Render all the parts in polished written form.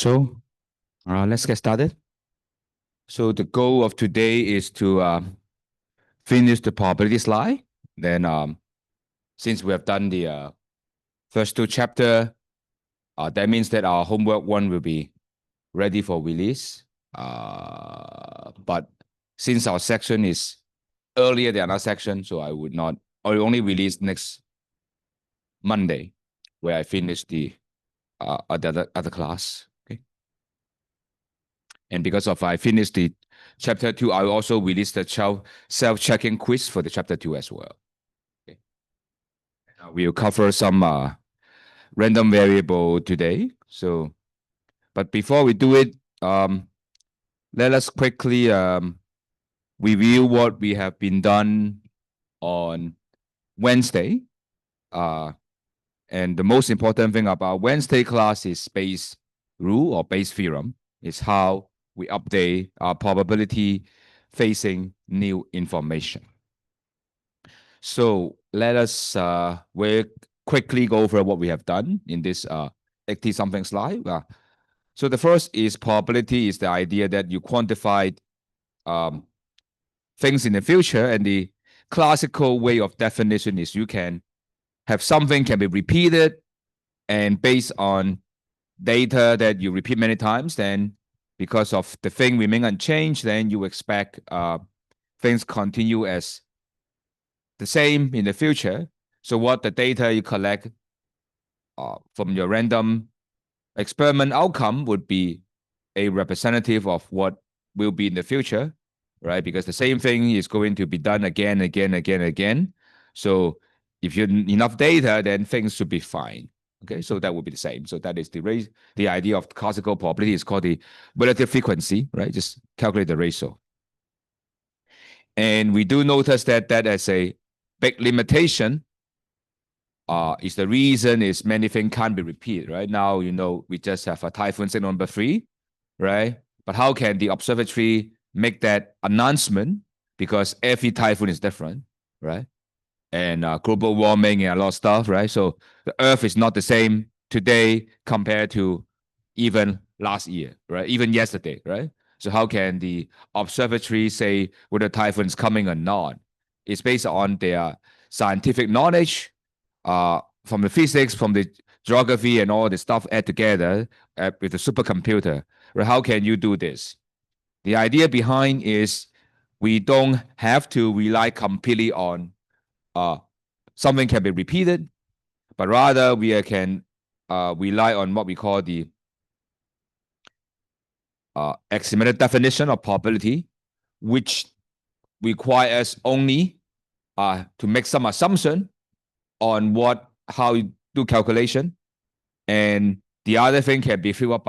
So let's get started. So the goal of today is to finish the probability slide. Then since we have done the first two chapters, that means that our homework one will be ready for release. But since our section is earlier than our section, so I will only release next Monday, where I finish the other class. Okay. And because of I finished the chapter 2, I will also release the self-checking quiz for the chapter 2 as well. Okay. We'll cover some random variable today. So, but before we do it, let us quickly review what we have been done on Wednesday. And the most important thing about Wednesday class is Bayes rule or Bayes theorem, is how we update our probability facing new information. So let us very quickly go over what we have done in this 80-something slide. So the first is probability is the idea that you quantify things in the future, and the classical way of definition is you can have something can be repeated, and based on data that you repeat many times, then because of the thing remain unchanged, then you expect things continue as the same in the future. So what the data you collect from your random experiment outcome would be a representative of what will be in the future, right? Because the same thing is going to be done again. So if you have enough data, then things should be fine. Okay, so that would be the same. So that is the idea of classical probability is called the relative frequency, right? Just calculate the ratio. And we do notice that as a big limitation is the reason is many things can't be repeated, right? Now, we just have a typhoon signal number 3, right? But how can the observatory make that announcement? Because every typhoon is different, right? And global warming and a lot of stuff, right? So the Earth is not the same today compared to even last year, right? Even yesterday, right? So how can the observatory say whether typhoon is coming or not? It's based on their scientific knowledge, from the physics, from the geography, and all the stuff add together with the supercomputer. Right? How can you do this? The idea behind is we don't have to rely completely on something can be repeated, but rather we can rely on what we call the axiomatic definition of probability, which requires only to make some assumption on how you do calculation, and the other thing can be filled up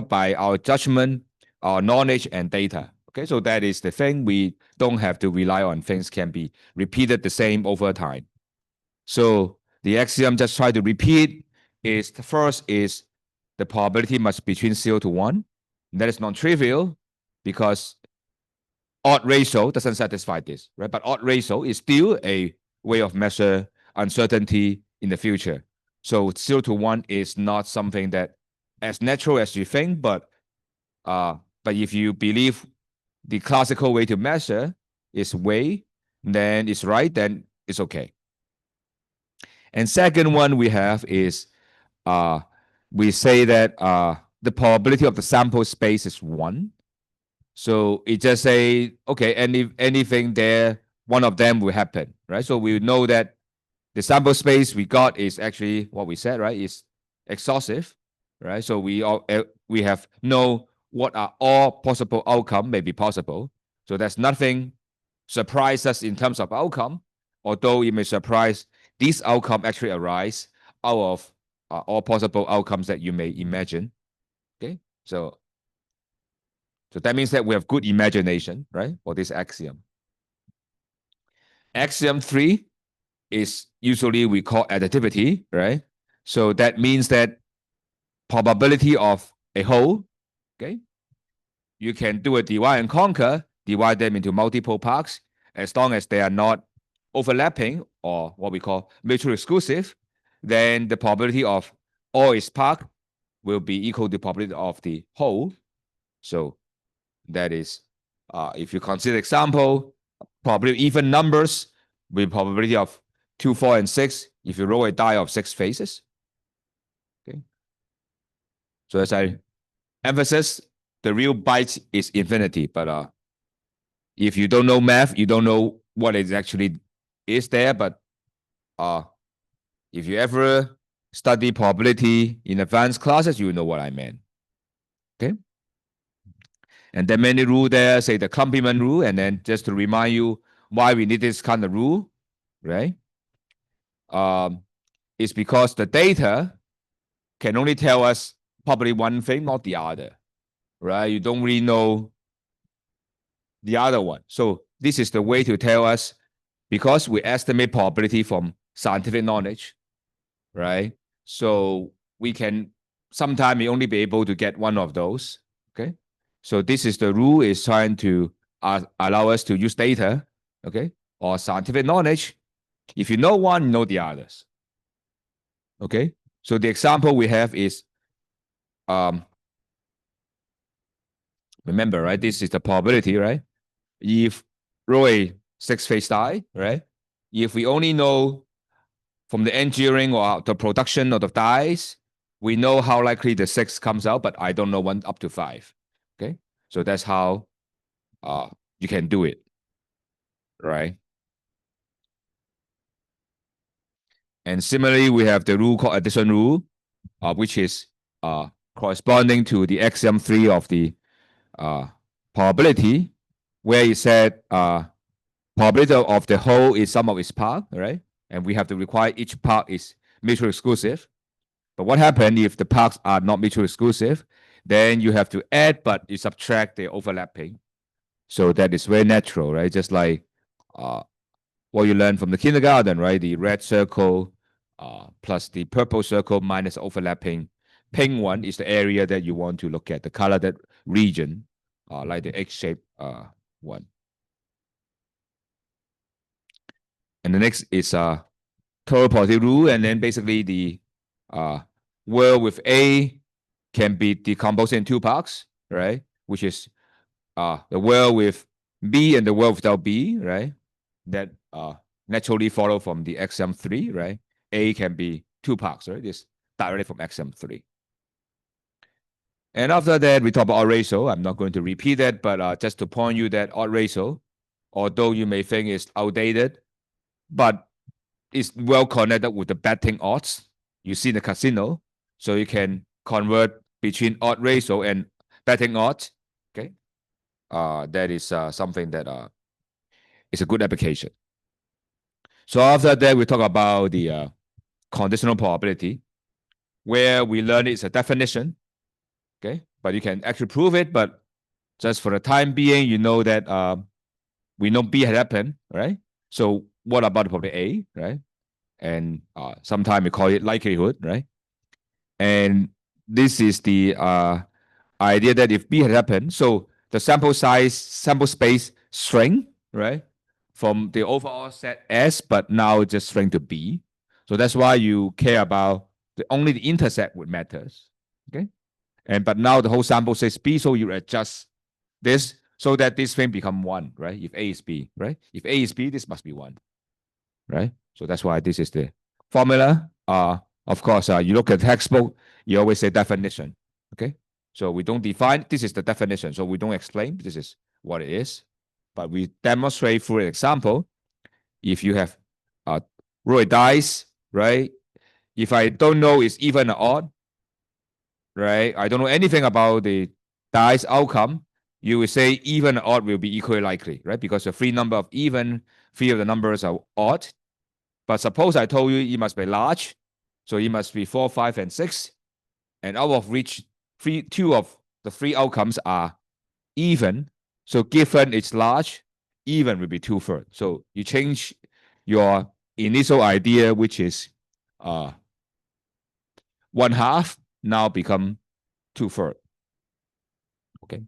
by our judgment, our knowledge, and data. Okay, so that is the thing. We don't have to rely on things can be repeated the same over time. So the axiom just try to repeat is the first is the probability must be between 0 to 1. That is non-trivial because odd ratio doesn't satisfy this, right? But odd ratio is still a way of measure uncertainty in the future. So 0 to 1 is not something that as natural as you think, but if you believe the classical way to measure is way, then it's right, then it's okay. And second one we have is we say that the probability of the sample space is 1. So it just say, okay, anything there, one of them will happen, right? So we know that the sample space we got is actually what we said, right? Is exhaustive, right? So we have know what are all possible outcome may be possible. So there's nothing surprise us in terms of outcome, although it may surprise this outcome actually arise out of all possible outcomes that you may imagine. Okay, so that means that we have good imagination, right, for this axiom. Axiom 3 is usually we call additivity, right? So that means that probability of a whole, okay, you can do a divide and conquer, divide them into multiple parts, as long as they are not overlapping or what we call mutually exclusive, then the probability of all its part will be equal to probability of the whole. So that is, if you consider example, probably even numbers with probability of 2, 4, and 6, if you roll a die of 6 faces. Okay. So as I emphasize, the real bite is infinity, but if you don't know math, you don't know what it actually is there. But if you ever study probability in advanced classes, you know what I meant. Okay. And there are many rules there, say the complement rule, and then just to remind you why we need this kind of rule, right? It's because the data can only tell us probably one thing, not the other, right? You don't really know the other one. So this is the way to tell us, because we estimate probability from scientific knowledge, right? So we can sometimes we only be able to get one of those, okay? So this is the rule, is trying to allow us to use data, okay, or scientific knowledge. If you know one, you know the others, okay? So the example we have is, remember, right? This is the probability, right? If roll a 6-face die, right? If we only know from the engineering or the production of the dies, we know how likely the 6 comes out, but I don't know 1 up to 5. Okay, so that's how you can do it, right? And similarly, we have the rule called addition rule, which is corresponding to the axiom 3 of the probability, where it said probability of the whole is sum of its part, right? And we have to require each part is mutually exclusive. But what happens if the parts are not mutually exclusive? Then you have to add, but you subtract the overlapping. So that is very natural, right? Just like what you learned from the kindergarten, right? The red circle plus the purple circle minus overlapping. Pink one is the area that you want to look at, the colored region, like the X-shaped one. And the next is total probability rule, and then basically the world with A can be decomposed in 2 parts, right? Which is the world with B and the world without B, right? That naturally follow from the axiom 3, right? A can be 2 parts, right? This directly from axiom 3. And after that, we talk about odd ratio. I'm not going to repeat that, but just to point you that odd ratio, although you may think it's outdated, but it's well connected with the betting odds you see in the casino. So you can convert between odd ratio and betting odds. Okay, that is something that is a good application. So after that, we talk about the conditional probability, where we learn it's a definition. Okay, but you can actually prove it. But just for the time being, you know that we know B had happened, right? So what about the probability A, right? And sometimes we call it likelihood, right? And this is the idea that if B had happened, so the sample size, sample space shrink, right? From the overall set S, but now just shrink to B. So that's why you care about only the intercept would matters. Okay. But now the whole sample says B, so you adjust this so that this thing become 1, right? If A is B, right? If A is B, this must be 1, right? So that's why this is the formula. Of course, you look at textbook, you always say definition. Okay. So we don't define, this is the definition. So we don't explain, this is what it is. But we demonstrate through an example. If you have roll a dice, right? If I don't know it's even or odd, right? I don't know anything about the dice outcome, you will say even or odd will be equally likely, right? Because the 3 number of even, 3 of the numbers are odd. But suppose I told you it must be large, so it must be 4, 5, and 6, and out of which 2 of the 3 outcomes are even. So given it's large, even will be 2/3. So you change your initial idea, which is 1/2, now become 2/3. Okay,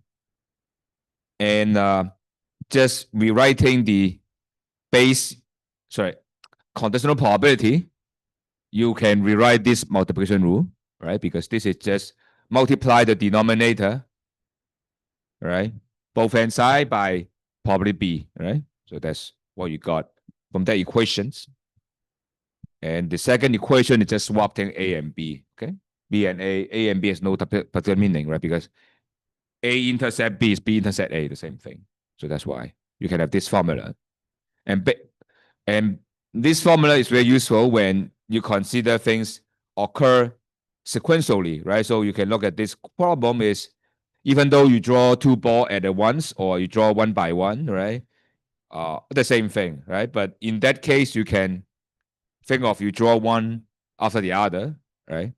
and just rewriting the conditional probability, you can rewrite this multiplication rule, right? Because this is just multiply the denominator, right? Both hand side by probably B, right? So that's what you got from that equations. And the second equation is just swapping A and B, okay? B and A and B has no particular meaning, right? Because A intercept B is B intercept A, the same thing. So that's why you can have this formula. And this formula is very useful when you consider things occur sequentially, right? So you can look at this problem is even though you draw two balls at once or you draw one by one, right? The same thing, right? But in that case, you can think of you draw one after the other, right?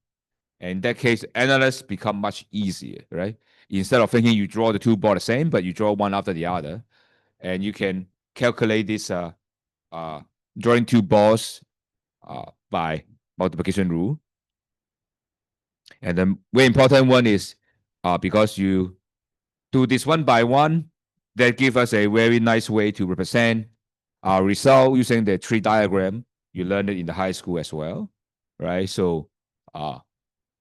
And in that case, analysis become much easier, right? Instead of thinking you draw the two balls the same, but you draw one after the other, and you can calculate this drawing two balls by multiplication rule. And the very important one is because you do this one by one, that gives us a very nice way to represent our result using the tree diagram. You learned it in the high school as well, right? So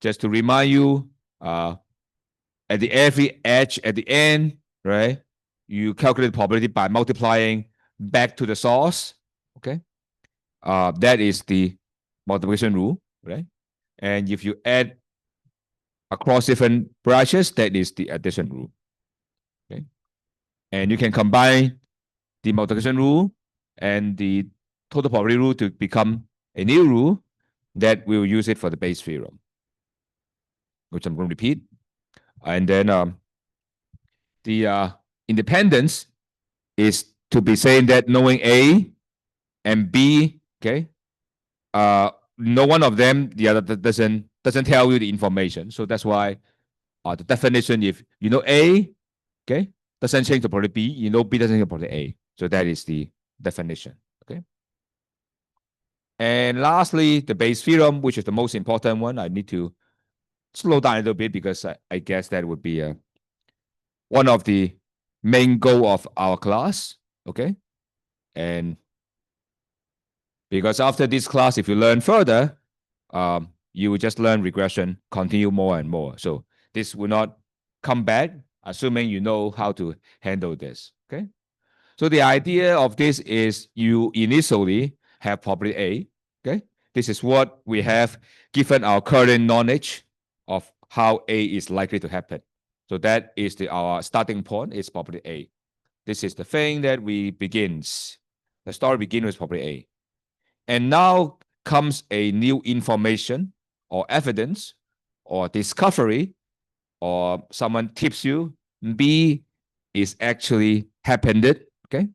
just to remind you, at the every edge at the end, right? You calculate the probability by multiplying back to the source, okay? That is the multiplication rule, right? And if you add across different branches, that is the addition rule, okay? And you can combine the multiplication rule and the total probability rule to become a new rule that will use it for the Bayes theorem, which I'm going to repeat. And then the independence is to be saying that knowing A and B, okay, no one of them, the other doesn't tell you the information. So that's why the definition, if you know A, okay, doesn't change the probability B, you know B doesn't change the probability A. So that is the definition, okay? And lastly, the Bayes theorem, which is the most important one. I need to slow down a little bit because I guess that would be one of the main goal of our class, okay? And because after this class, if you learn further, you will just learn regression, continue more and more. So this will not come back, assuming you know how to handle this, okay? So the idea of this is you initially have probability A, okay? This is what we have given our current knowledge of how A is likely to happen. So that is our starting point is probability A. This is the thing that the story begins with probability A. And now comes a new information or evidence or discovery, or someone tips you, B is actually happened, okay?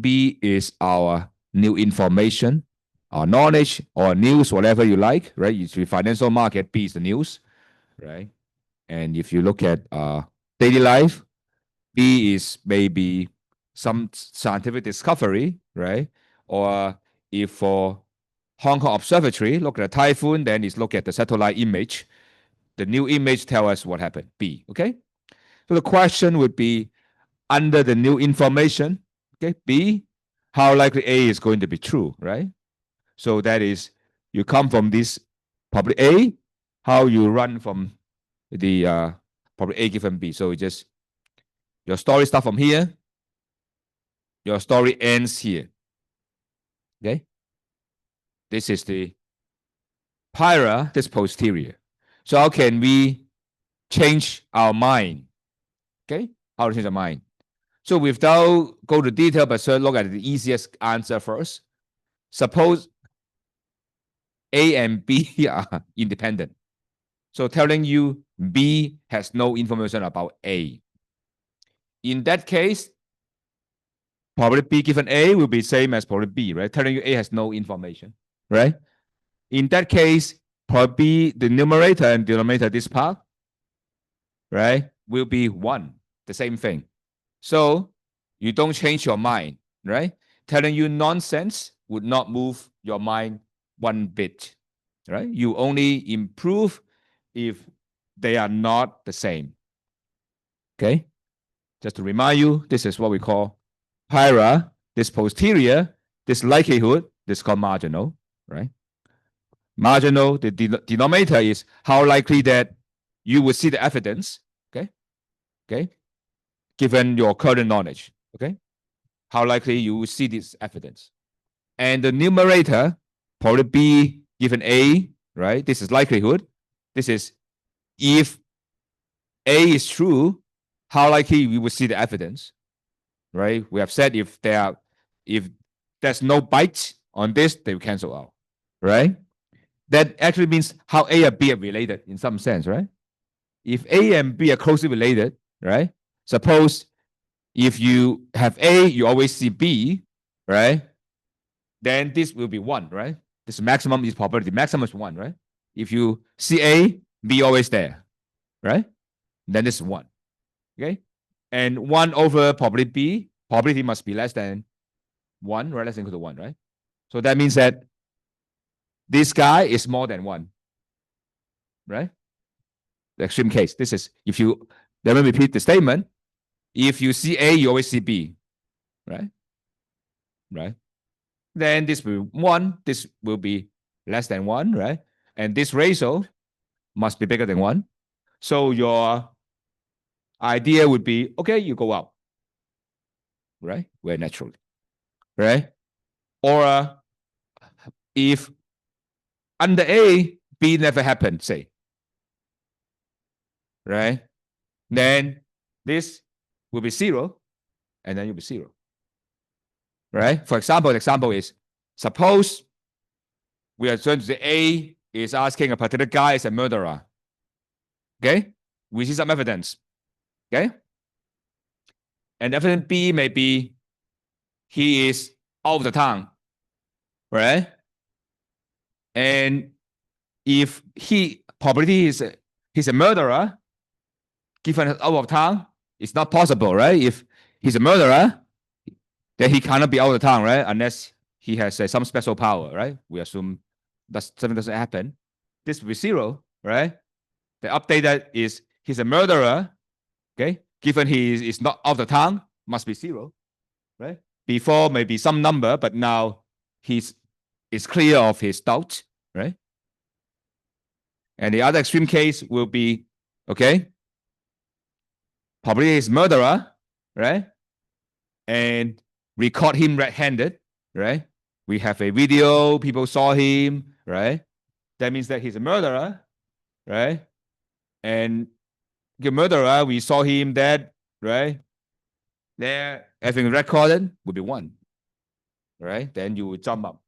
B is our new information, our knowledge or news, whatever you like, right? If you financial market, B is the news, right? And if you look at daily life, B is maybe some scientific discovery, right? Or if for Hong Kong Observatory, look at a typhoon, then it's look at the satellite image. The new image tell us what happened, B, okay? So the question would be, under the new information, okay, B, how likely A is going to be true, right? So that is, you come from this probably A, how you run from the probably A given B. So just, your story starts from here, your story ends here, okay? This is the para, this posterior. So how can we change our mind, okay? How to change our mind? So without go to detail, but so look at the easiest answer first. Suppose A and B are independent. So telling you B has no information about A. In that case, probably B given A will be same as probably B, right? Telling you A has no information, right? In that case, probably the numerator and denominator, this part, right, will be 1, the same thing. So you don't change your mind, right? Telling you nonsense would not move your mind one bit, right? You only improve if they are not the same. Okay? Just to remind you, this is what we call para, this posterior, this likelihood, this is called marginal, right? Marginal, the denominator is how likely that you will see the evidence. Okay. Given your current knowledge. Okay. How likely you will see this evidence. And the numerator, probably B given A, right? This is likelihood. This is if A is true, how likely we will see the evidence, right? We have said if there's no bite on this, they will cancel out, right? That actually means how A and B are related in some sense, right? If A and B are closely related, right? Suppose if you have A, you always see B, right? Then this will be 1, right? This maximum is probability. Maximum is 1, right? If you see A, B always there, right? Then this is 1. Okay? And 1 over probability B, probability must be less than 1, right? Less than equal to 1, right? So that means that this guy is more than 1, right? The extreme case. This is if you, let me repeat the statement. If you see A, you always see B, right? Right? Then this will be 1, this will be less than 1, right? And this ratio must be bigger than 1. So your idea would be, okay, you go up, right? Very naturally, right? Or if under A, B never happened, say, right? Then this will be 0, and then you'll be 0, right? For example, the example is, suppose we are going to say A is asking a particular guy is a murderer. Okay? We see some evidence. Okay? And evidence B may be he is out of the town. Right? And if he probably he's a murderer, given out of town, it's not possible, right? If he's a murderer, then he cannot be out of town, right? Unless he has some special power, right? We assume that something doesn't happen. This will be 0, right? The update that is he's a murderer, okay? Given he is not out of town, must be 0, right? Before maybe some number, but now he's clear of his doubt, right? And the other extreme case will be, okay, probably is murderer, right? And we caught him red-handed, right? We have a video, people saw him, right? That means that he's a murderer, right? And the murderer, we saw him dead, right? There, everything recorded would be 1, right? Then you would jump up.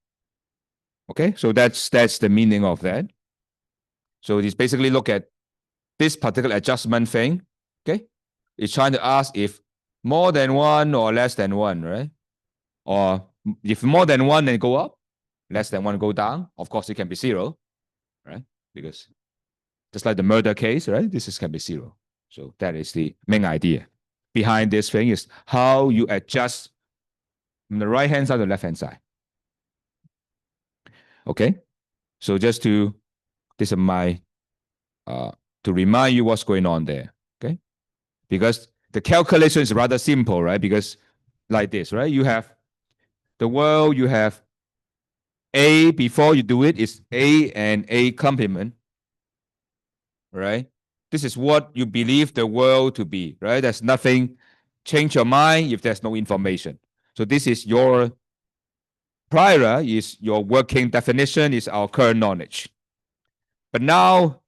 Okay, so that's the meaning of that. So it's basically look at this particular adjustment thing. Okay, it's trying to ask if more than 1 or less than 1, right? Or if more than 1, then go up. Less than 1, go down. Of course, it can be 0, right? Because just like the murder case, right? This can be 0. So that is the main idea behind this thing, is how you adjust from the right-hand side to the left-hand side. Okay, so just to, this is my, to remind you what's going on there, okay? Because the calculation is rather simple, right? Because like this, right? You have the world, you have A, before you do it, is A and A complement, right? This is what you believe the world to be, right? There's nothing, change your mind if there's no information. So this is your prior, is your working definition, is our current knowledge. But now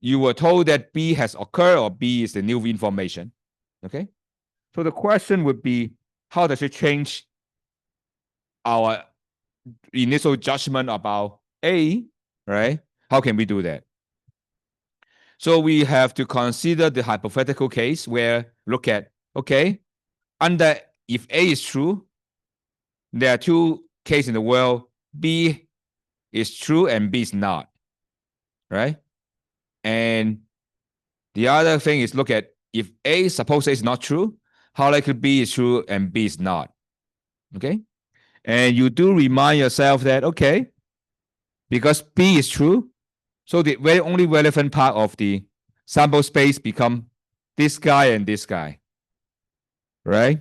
you were told that B has occurred, or B is the new information. Okay? So the question would be, how does it change our initial judgment about A, right? How can we do that? So we have to consider the hypothetical case where look at, okay, under if A is true, there are 2 cases in the world, B is true and B is not, right? And the other thing is look at if A, suppose A is not true, how likely B is true and B is not, okay? And you do remind yourself that, okay, because B is true, so the very only relevant part of the sample space become this guy and this guy, right?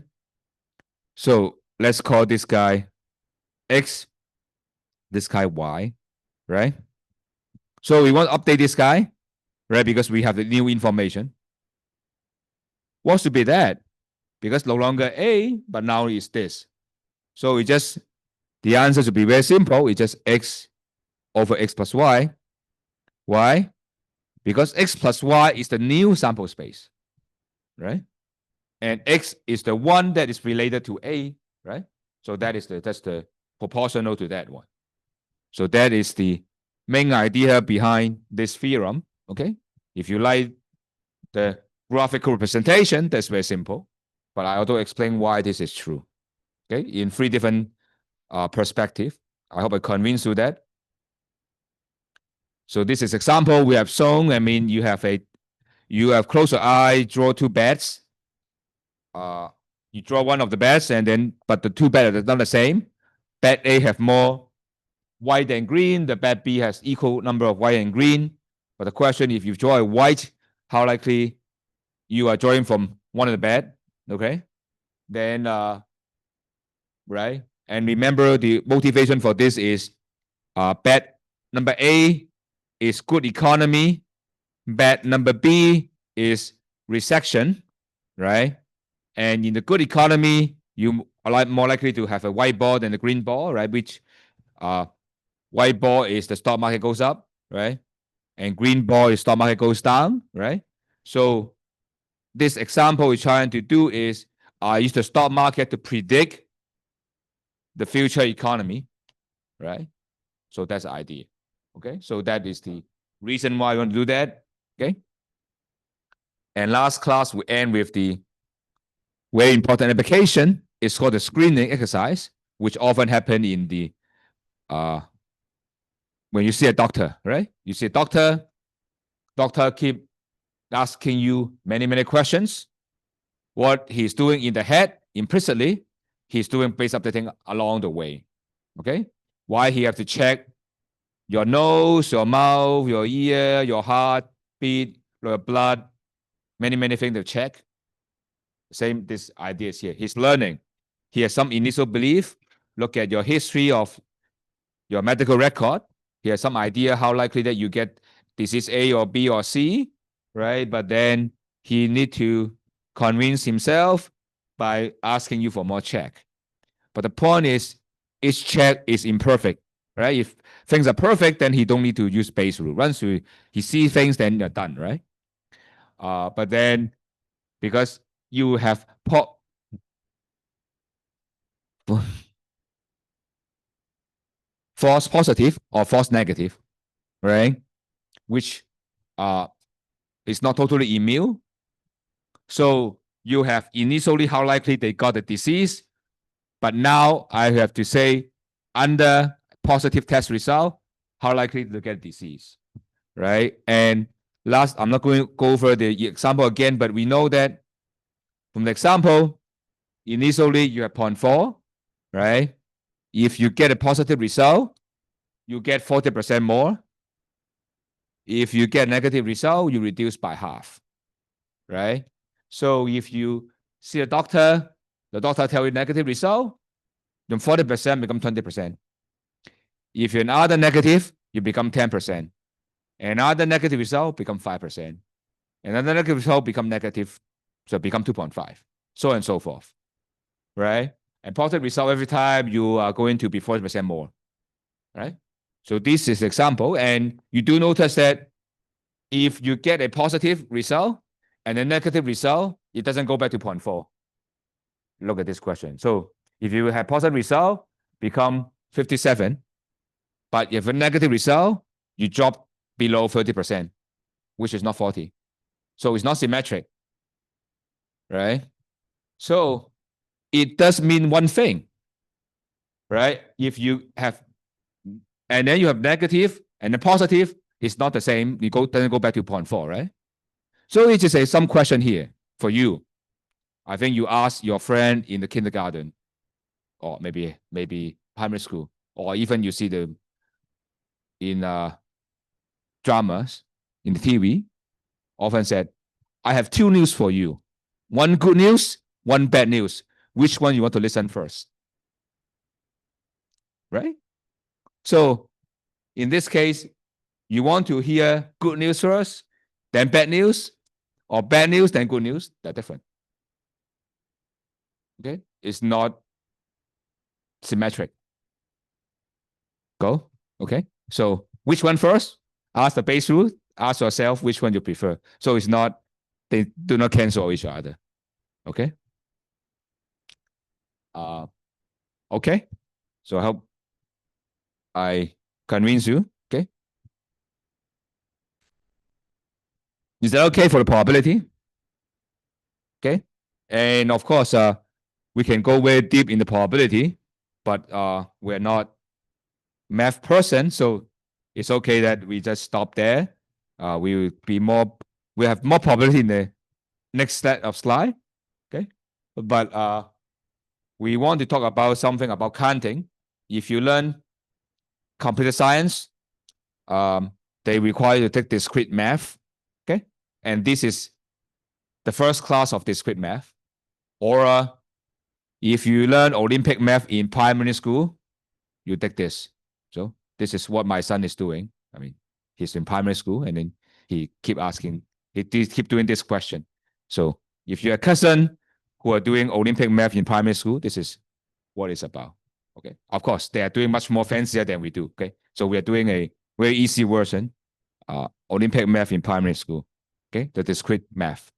So let's call this guy X, this guy Y, right? So we want to update this guy. right? Because we have the new information. What should be that? Because no longer A, but now it's this. So it just, the answer should be very simple. It's just X over X plus Y. Why? Because X plus Y is the new sample space, right? And X is the one that is related to A, right? So that's the proportional to that one. So that is the main idea behind this theorem, okay? If you like the graphical representation, that's very simple. But I also explain why this is true, okay? In 3 different perspectives. I hope I convinced you that. So this is example we have shown. I mean, you have close your eye, draw 2 beds. You draw one of the beds, and then but the 2 beds are not the same. Bed A have more white and green. The bed B has equal number of white and green. But the question, if you draw a white, how likely you are drawing from one of the bed? Okay, then right. And remember, the motivation for this is bed number A is good economy. Bed number B is recession, right? And in the good economy, you are more likely to have a white ball than a green ball, right? Which white ball is the stock market goes up, right? And green ball is stock market goes down, right? So this example we're trying to do is use the stock market to predict the future economy, right? So that's the idea, okay? So that is the reason why I want to do that, okay? And last class, we end with the very important application. It's called the screening exercise, which often happen in the when you see a doctor, right? You see a doctor keep asking you many questions. What he's doing in the head, implicitly, he's doing base updating along the way. Okay? Why he have to check your nose, your mouth, your ear, your heart beat, your blood, many things to check. Same this ideas here. He's learning. He has some initial belief. Look at your history of your medical record. He has some idea how likely that you get disease A or B or C, right? But then he need to convince himself by asking you for more check. But the point is, each check is imperfect, right? If things are perfect, then he don't need to use Bayes rule. Once he sees things, then you're done, right? But then because you have false positive or false negative, right? Which is not totally immune. So you have initially how likely they got the disease, but now I have to say under positive test result, how likely to get disease, right? And last, I'm not going to go over the example again, but we know that from the example, initially you have 0.4, right? If you get a positive result, you get 40% more. If you get a negative result, you reduce by half, right? So if you see a doctor, the doctor tell you negative result, then 40% become 20%. If you're another negative, you become 10%. Another negative result become 5%. Another negative result become negative, so become 2.5, so on and so forth, right? And positive result every time you are going to be 40% more, right? So this is example, and you do notice that if you get a positive result and a negative result, it doesn't go back to 0.4. Look at this question. So if you have positive result, become 57, but if a negative result, you drop below 30%, which is not 40. So it's not symmetric, right? So it does mean one thing, right? If you have, and then you have negative and the positive, it's not the same. You doesn't go back to 0.4, right? So it is some question here for you. I think you ask your friend in the kindergarten, or maybe primary school, or even you see them in dramas in the TV, often said, I have 2 news for you. One good news, one bad news. Which one you want to listen first? Right? So in this case, you want to hear good news first, then bad news, or bad news, then good news. They're different. Okay? It's not symmetric. Go. Okay? So which one first? Ask the base rule. Ask yourself which one you prefer. So it's not, they do not cancel each other. Okay? Okay. So I hope I convince you. Okay. Is that okay for the probability? Okay. And of course, we can go very deep in the probability, but we're not math person, so it's okay that we just stop there. We will be more. We have more probability in the next set of slide. Okay, but we want to talk about something about counting. If you learn computer science, they require you to take discrete math. Okay, and this is the first class of discrete math. Or if you learn Olympic math in primary school, you take this. So this is what my son is doing. I mean, he's in primary school, and then he keep asking, he keep doing this question. So if you're a cousin who are doing Olympic math in primary school, this is what it's about. Okay. Of course, they are doing much more fancier than we do. Okay. So we are doing a very easy version, Olympic math in primary school. Okay. The discrete math.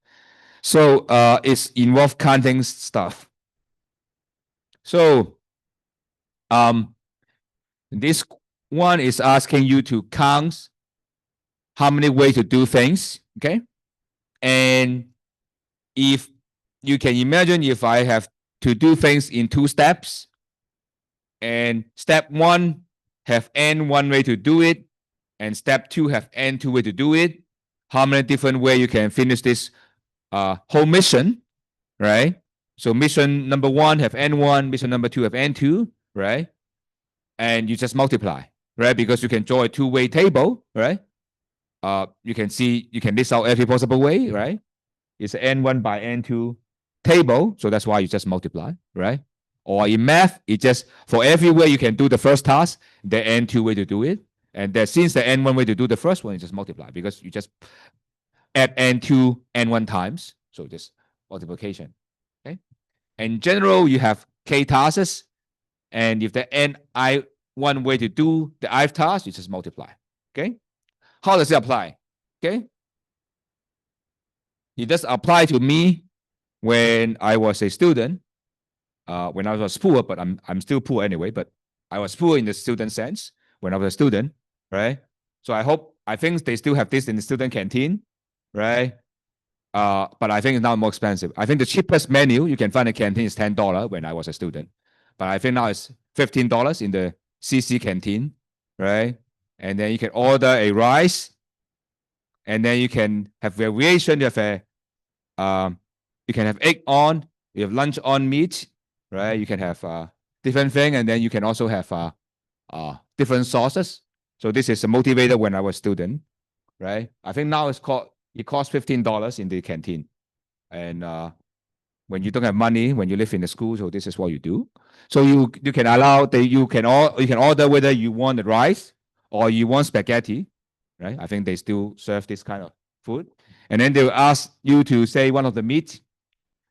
So it's involved counting stuff. So this one is asking you to count how many ways to do things. Okay. And if you can imagine, if I have to do things in 2 steps, and step 1 have n one way to do it, and step 2 have n 2 way to do it, how many different way you can finish this whole mission, right? So mission number 1 have n1, mission number 2 have n2, right? And you just multiply, right? Because you can draw a 2-way table, right? You can see, you can list out every possible way, right? It's an n1 by n2 table, so that's why you just multiply, right? Or in math, it just, for every way you can do the first task, the n2 way to do it. And that since the n1 way to do the first one, you just multiply, because you just add n2 n1 times. So this multiplication. Okay. In general, you have k tasks, and if the ni one way to do the ith task, you just multiply. Okay. How does it apply? Okay. It does apply to me when I was a student. When I was poor, but I'm still poor anyway, but I was poor in the student sense when I was a student, right? So I think they still have this in the student canteen, right? But I think it's now more expensive. I think the cheapest menu you can find in the canteen is $10 when I was a student, but I think now it's $15 in the CC canteen, right? And then you can order a rice, and then you can have variation. You can have egg on, you have lunch on meat, right? You can have different thing, and then you can also have different sauces. So this is a motivator when I was student, right? I think now it costs $15 in the canteen, and when you don't have money, when you live in the school, so this is what you do. So you can allow you can order whether you want the rice or you want spaghetti, right? I think they still serve this kind of food, and then they will ask you to say one of the meat.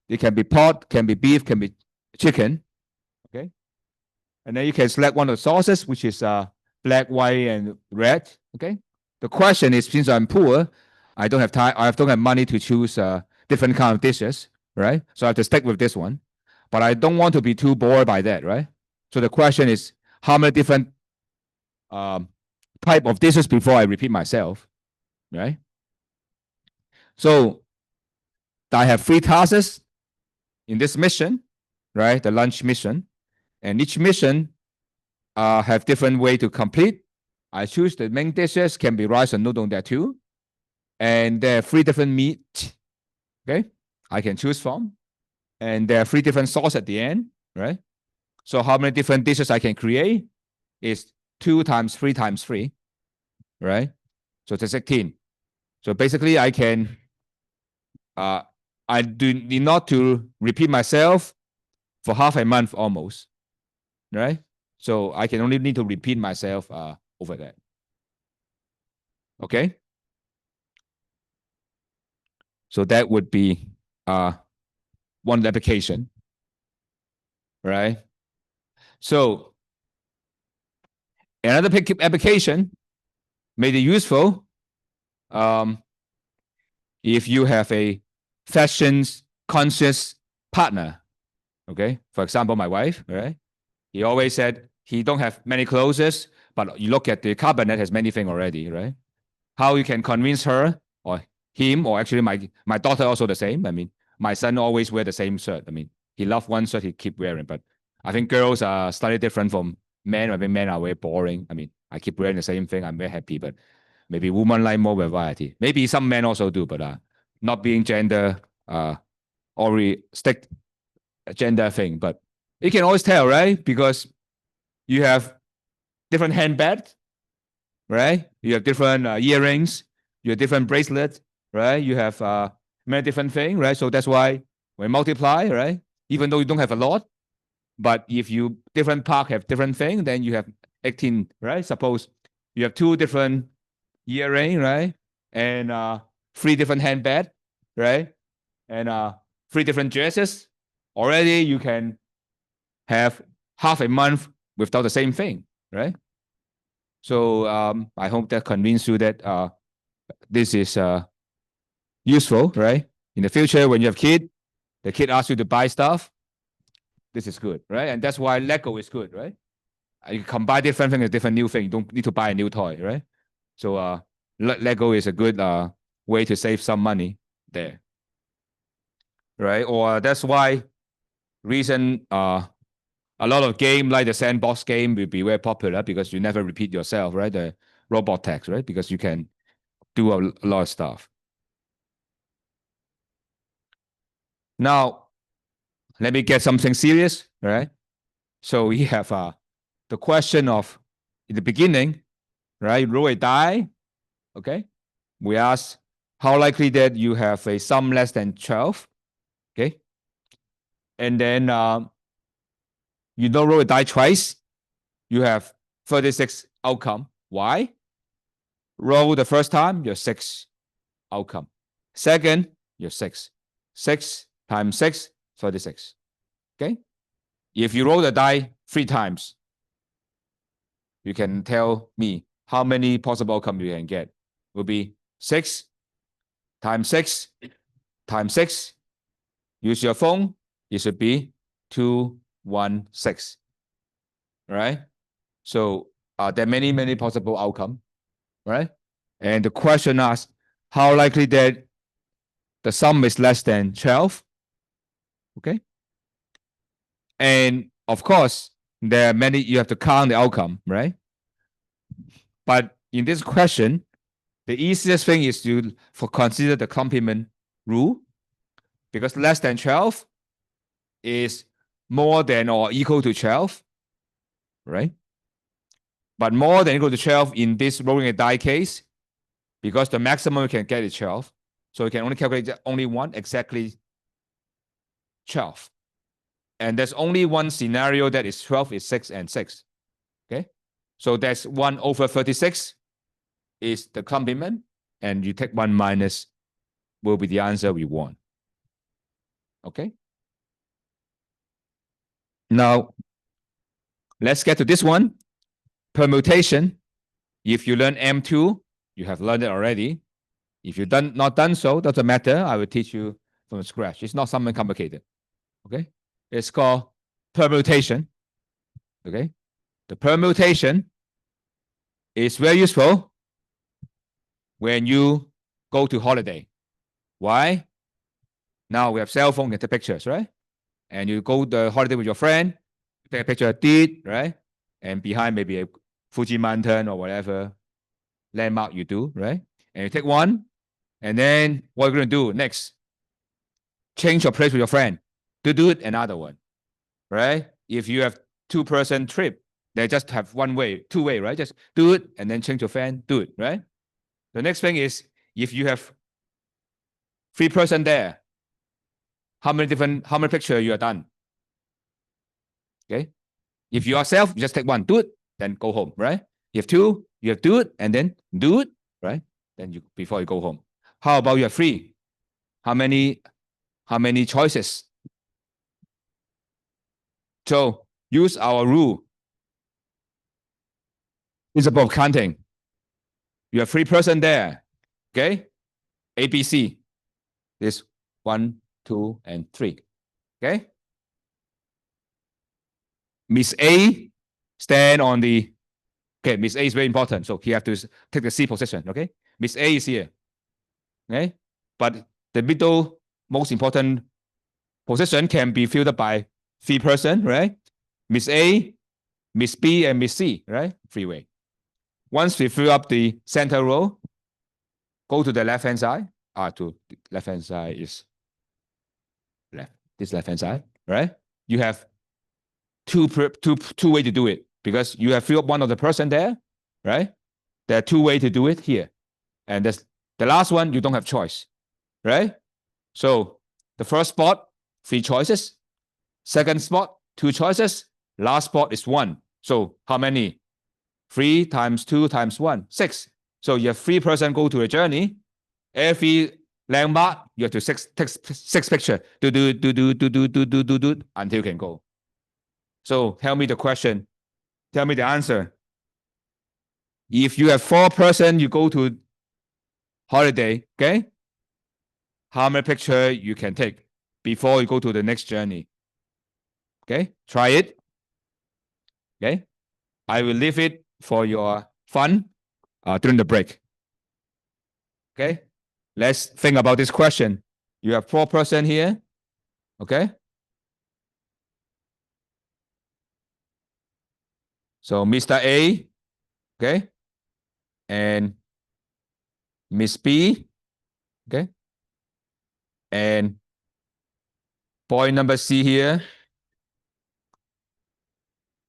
It can be pork, can be beef, can be chicken. Okay. And then you can select one of the sauces, which is black, white, and red. Okay. The question is, since I'm poor, I don't have time, I don't have money to choose different kind of dishes, right? So I have to stick with this one. But I don't want to be too bored by that, right? So the question is, how many different type of dishes before I repeat myself, right? So I have 3 tasks in this mission, right? The lunch mission. And each mission have different way to complete. I choose the main dishes, can be rice and noodle there too. And there are 3 different meat, okay, I can choose from. And there are 3 different sauce at the end, right? So how many different dishes I can create is 2 times 3 times 3, right? So it's 16. So basically I can, I do need not to repeat myself for half a month almost, right? So I can only need to repeat myself over that. Okay. So that would be one application, right? So another application may be useful if you have a fashion conscious partner. Okay, for example, my wife, right? He always said he don't have many clothes, but you look at the cabinet has many things already, right? How you can convince her or him, or actually my daughter also the same. I mean, my son always wear the same shirt. I mean, he loves one shirt, he keep wearing. But I think girls are slightly different from men. I mean, men are very boring. I mean, I keep wearing the same thing. I'm very happy, but maybe women like more variety. Maybe some men also do, but not being gender or stick gender thing. But you can always tell, right? Because you have different handbags, right? You have different earrings, you have different bracelets, right? You have many different things, right? So that's why when multiply, right? Even though you don't have a lot, but if you different part have different things, then you have 18, right? Suppose you have 2 different earring, right? And 3 different handbags, right? And 3 different dresses. Already you can have half a month without the same thing, right? So I hope that convince you that this is useful, right? In the future, when you have kid, the kid asks you to buy stuff. This is good, right? And that's why Lego is good, right? You can combine different things with different new thing. You don't need to buy a new toy, right? So Lego is a good way to save some money there, right? Or that's why reason a lot of game like the sandbox game will be very popular because you never repeat yourself, right? The robot tax, right? Because you can do a lot of stuff. Now, let me get something serious, right? So we have the question of in the beginning, right? Roll a die, okay? We ask how likely that you have a sum less than 12, okay? And then you don't roll a die twice, you have 36 outcome. Why? Roll the first time, you're 6 outcome. Second, you're 6. 6 times 6, 36. Okay? If you roll the die 3 times, you can tell me how many possible outcomes you can get. It will be 6 times 6 times 6. Use your phone. It should be 216. Right? So there are many possible outcomes. Right? And the question asks, how likely that the sum is less than 12? Okay? And of course, there are many, you have to count the outcome, right? But in this question, the easiest thing is to consider the complement rule, because less than 12 is more than or equal to 12, right? But more than equal to 12 in this rolling a die case, because the maximum you can get is 12. So you can only calculate only one, exactly 12. And there's only one scenario that is 12 is 6 and 6. Okay? So that's 1 over 36 is the complement, and you take 1 minus will be the answer we want. Okay? Now, let's get to this one. Permutation. If you learn M2, you have learned it already. If you not done so, doesn't matter. I will teach you from scratch. It's not something complicated. Okay? It's called permutation. Okay? The permutation is very useful when you go to holiday. Why? Now we have cell phone, you can take pictures, right? And you go to holiday with your friend, take a picture of it, right? And behind maybe a Fuji mountain or whatever landmark you do, right? And you take one, and then what are you going to do next? Change your place with your friend to do it another one, right? If you have 2-person trip, they just have one way, 2-way, right? Just do it and then change your friend, do it, right? The next thing is if you have 3-person there, how many pictures you are done? Okay. If you yourself, you just take one, do it, then go home, right? You have 2, you have do it, and then do it, right? Then you before you go home. How about you have 3? How many choices? So use our rule. It's about counting. You have 3 person there. Okay? A, B, C. This 1, 2, and 3. Okay? Miss A stand on the. Okay, Miss A is very important. So he have to take the C position. Okay? Miss A is here. Okay? But the middle most important position can be filled by 3 person, right? Miss A, Miss B, and Miss C, right? Three-way. Once we fill up the center row, go to the left-hand side. To the left-hand side is left. This left-hand side, right? You have two way to do it because you have filled up one of the person there, right? There are 2 way to do it here. And that's the last one, you don't have choice, right? So the first spot, 3 choices. Second spot, 2 choices. Last spot is 1. So how many? 3 times 2 times 1, 6. So you have 3 person go to a journey. Every landmark, you have to take 6 picture. Do until you can go. So tell me the question. Tell me the answer. If you have 4 person, you go to holiday, okay? How many picture you can take before you go to the next journey? Okay, try it. Okay, I will leave it for your fun during the break. Okay, let's think about this question. You have 4 person here. Okay, so Mr. A, okay, and Miss B, okay, and boy number C here,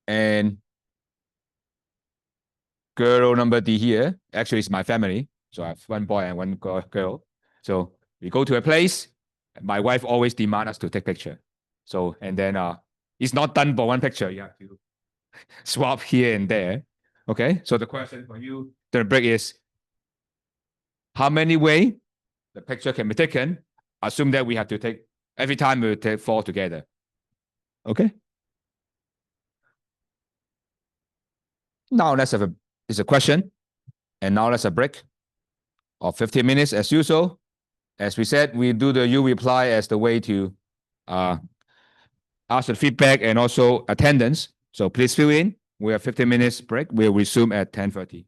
and girl number D here. Actually, it's my family. So I have 1 boy and 1 girl. So we go to a place. My wife always demands us to take picture. So, and then it's not done for 1 picture. You have to swap here and there. Okay. So the question for you, the break is how many way the picture can be taken? Assume that we have to take every time we take 4 together. Okay. Now let's have it's a question. And now let's have a break of 15 minutes as usual. As we said, we do the U reply as the way to ask the feedback and also attendance. So please fill in. We have 15 minutes break. We'll resume at 10:30.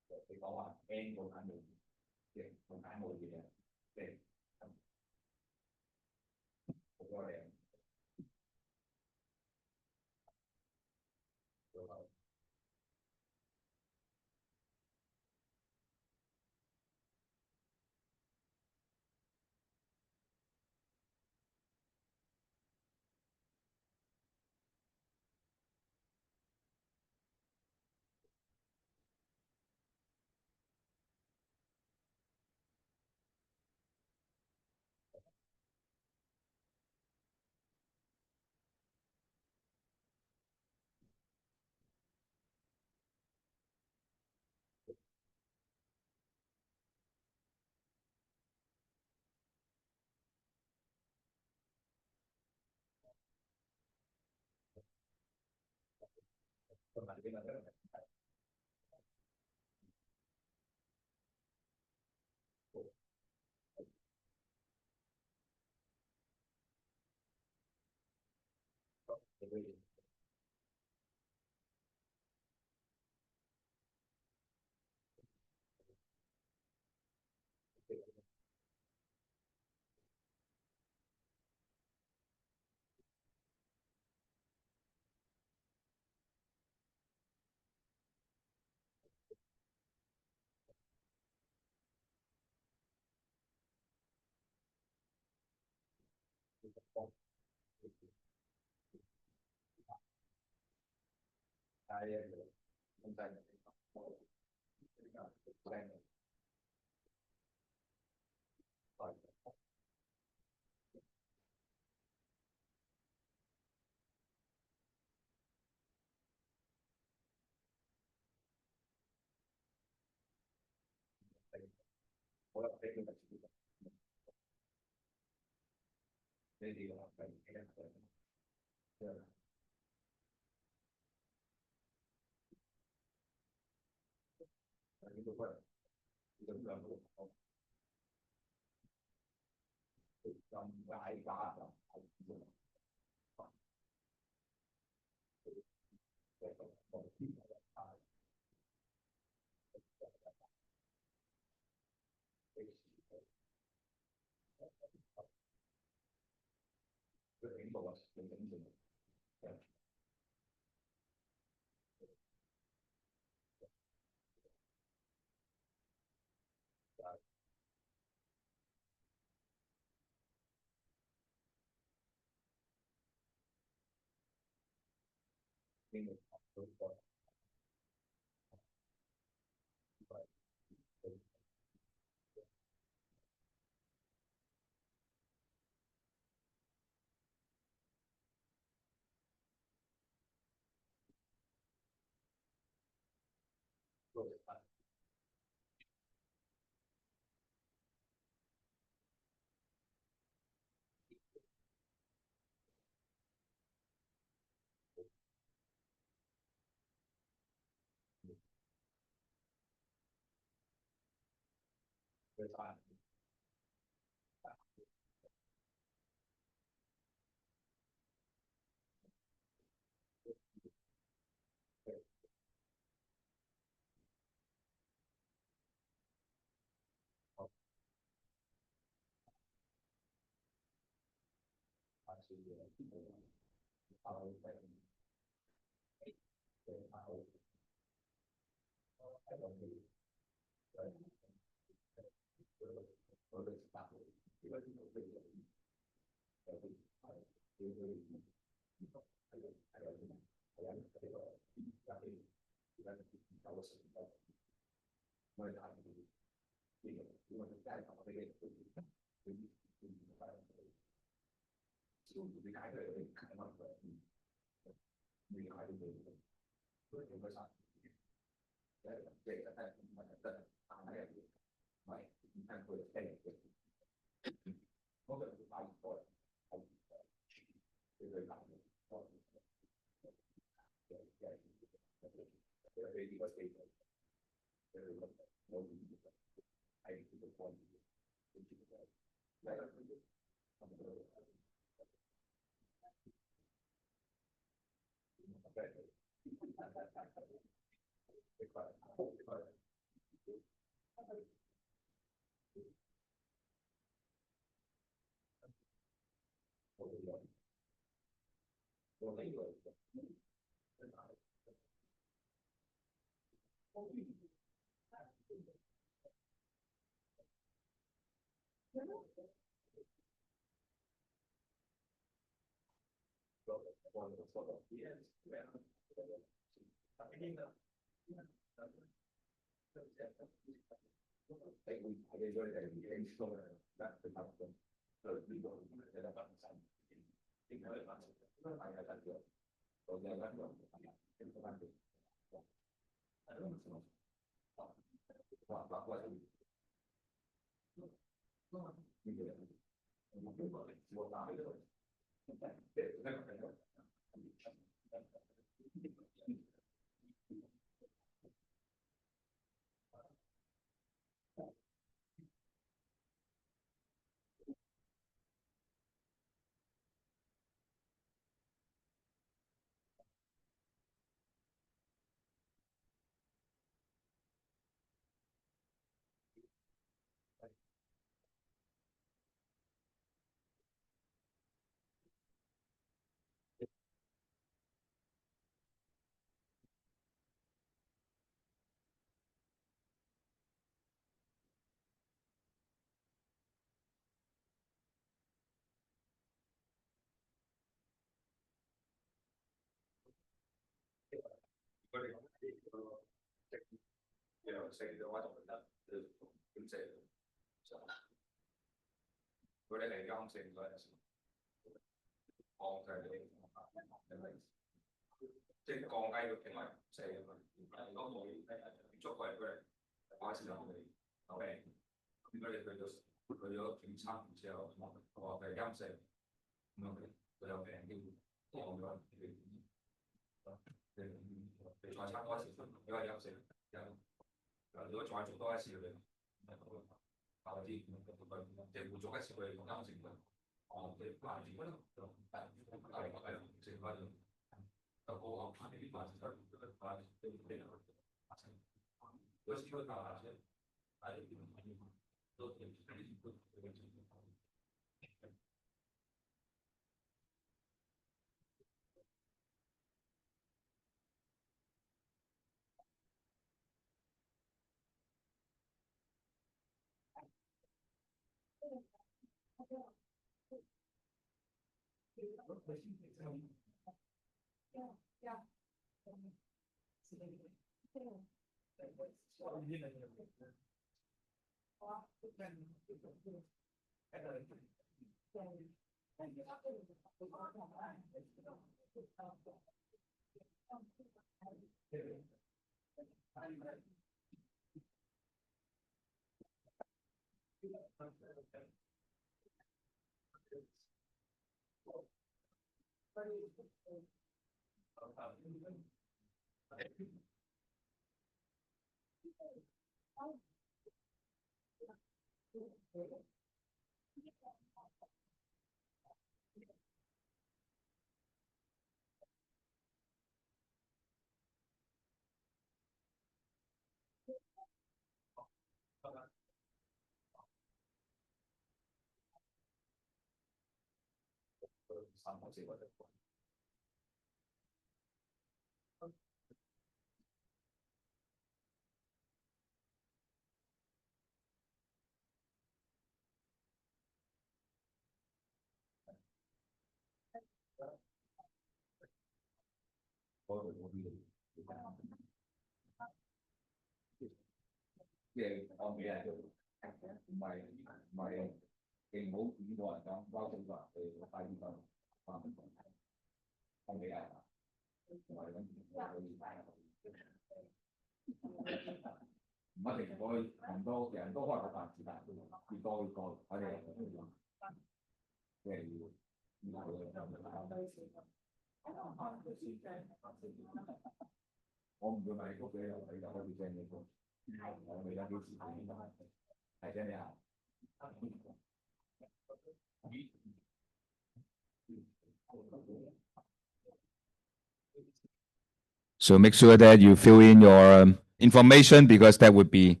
So make sure that you fill in your information because that would be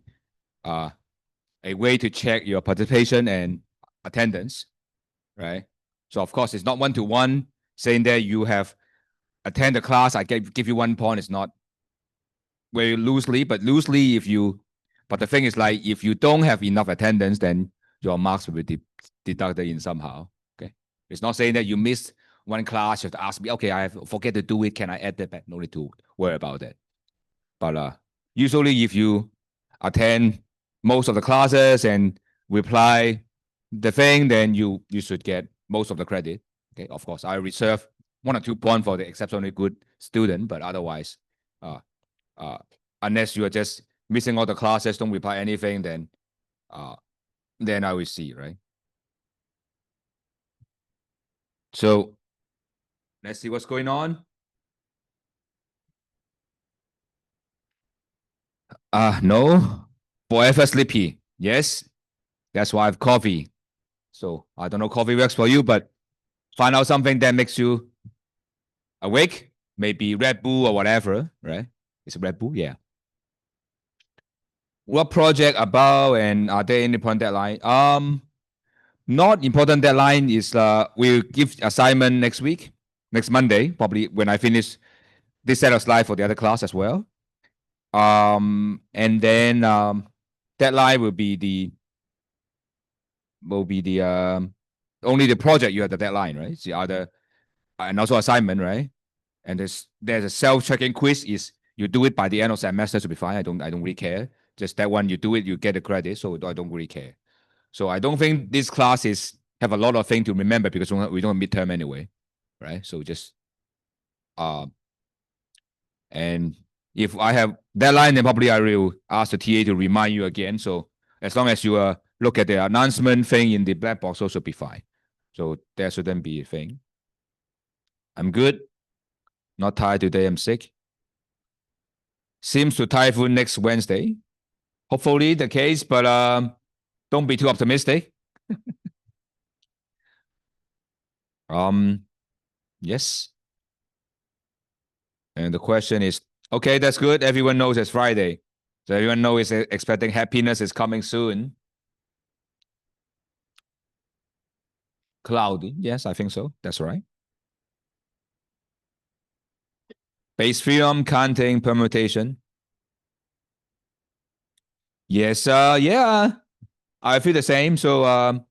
a way to check your participation and attendance, right? So of course, it's not one-to-one saying that you have attended the class, I give you 1 point. It's not very loosely, but loosely but the thing is like, if you don't have enough attendance, then your marks will be deducted in somehow, okay? It's not saying that you missed one class, you have to ask me, okay, I forget to do it, can I add that back? No need to worry about that. But usually if you attend most of the classes and reply the thing, then you should get most of the credit. Okay, of course, I reserve 1 or 2 points for the exceptionally good student, but otherwise, unless you are just missing all the classes, don't reply anything, then I will see, right? So let's see what's going on. No, forever sleepy. Yes, that's why I have coffee. So I don't know coffee works for you, but find out something that makes you awake. Maybe Red Bull or whatever, right? It's Red Bull, yeah. What project about, and are there any important deadline? Not important deadline is we'll give assignment next week, next Monday, probably when I finish this set of slides for the other class as well. And then deadline will be the only the project you have the deadline, right? It's the other, and also assignment, right? And there's a self-checking quiz. Is you do it by the end of semester to be fine. I don't really care. Just that one, you do it, you get the credit. So I don't really care. So I don't think this class have a lot of things to remember because we don't have midterm anyway, right? So just and if I have deadline, then probably I will ask the TA to remind you again. So as long as you look at the announcement thing in the black box, also be fine. So there shouldn't be a thing. I'm good. Not tired today. I'm sick. Seems to typhoon next Wednesday. Hopefully the case, but don't be too optimistic. Yes. And the question is, okay, that's good. Everyone knows it's Friday. So everyone knows is expecting happiness is coming soon. Cloudy. Yes, I think so. That's right. Base theorem, counting, permutation. Yes, yeah. I feel the same. So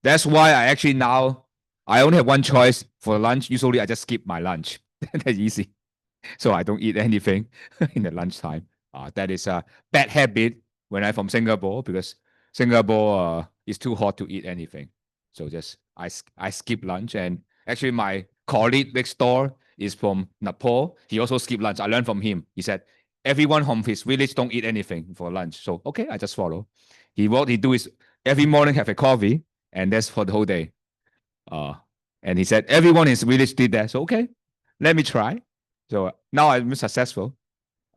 that's why I actually now I only have one choice for lunch. Usually I just skip my lunch. That's easy. So I don't eat anything in the lunchtime. That is a bad habit when I'm from Singapore because Singapore is too hot to eat anything. So just I skip lunch. And actually my colleague next door is from Nepal. He also skipped lunch. I learned from him. He said everyone from his village don't eat anything for lunch. So okay, I just follow. What he do is every morning have a coffee, and that's for the whole day. And he said everyone in his village did that. So okay, let me try. So now I'm successful.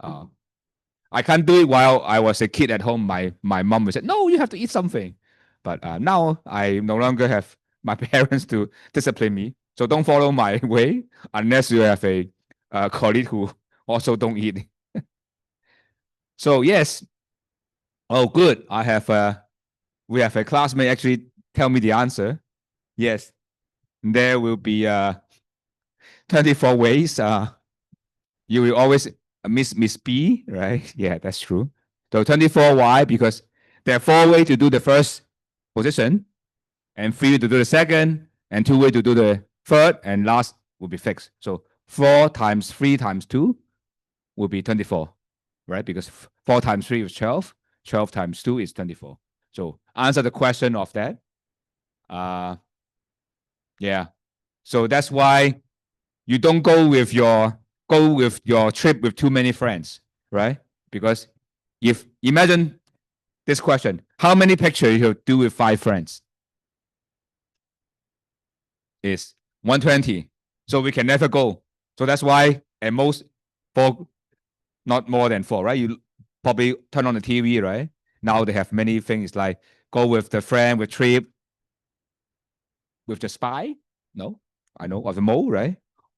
I can't do it while I was a kid at home. My mom would say, "No, you have to eat something." But now I no longer have my parents to discipline me. So don't follow my way unless you have a colleague who also don't eat. So yes. Oh, good. We have a classmate actually tell me the answer. Yes, there will be 24 ways. You will always miss B, right? Yeah, that's true. So 24, why? Because there are 4 ways to do the first position, and 3 to do the second, and 2 ways to do the third, and last will be fixed. So 4 times 3 times 2 will be 24, right? Because 4 times 3 is 12, 12 times 2 is 24. So answer the question of that. Yeah. So that's why you don't go with your trip with too many friends, right? Because If imagine this question, how many pictures you do with 5 friends? Is 120. So we can never go. So that's why at most 4, not more than 4, right? You probably turn on the TV, right? Now they have many things like go with the friend, with trip, with the spy. No, I know, or the mole, right?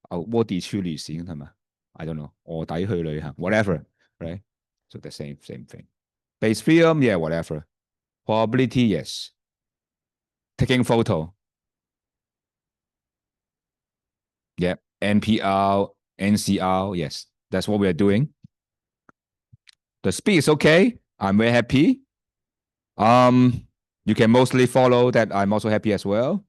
卧底去旅行係嘛? I don't know. 卧底去旅行 whatever, right? So the same thing. Base film, yeah, whatever. Probability, yes. Taking photo. Yeah. NPR, NCR, yes. That's what we are doing. The speed is okay. I'm very happy. You can mostly follow that. I'm also happy as well.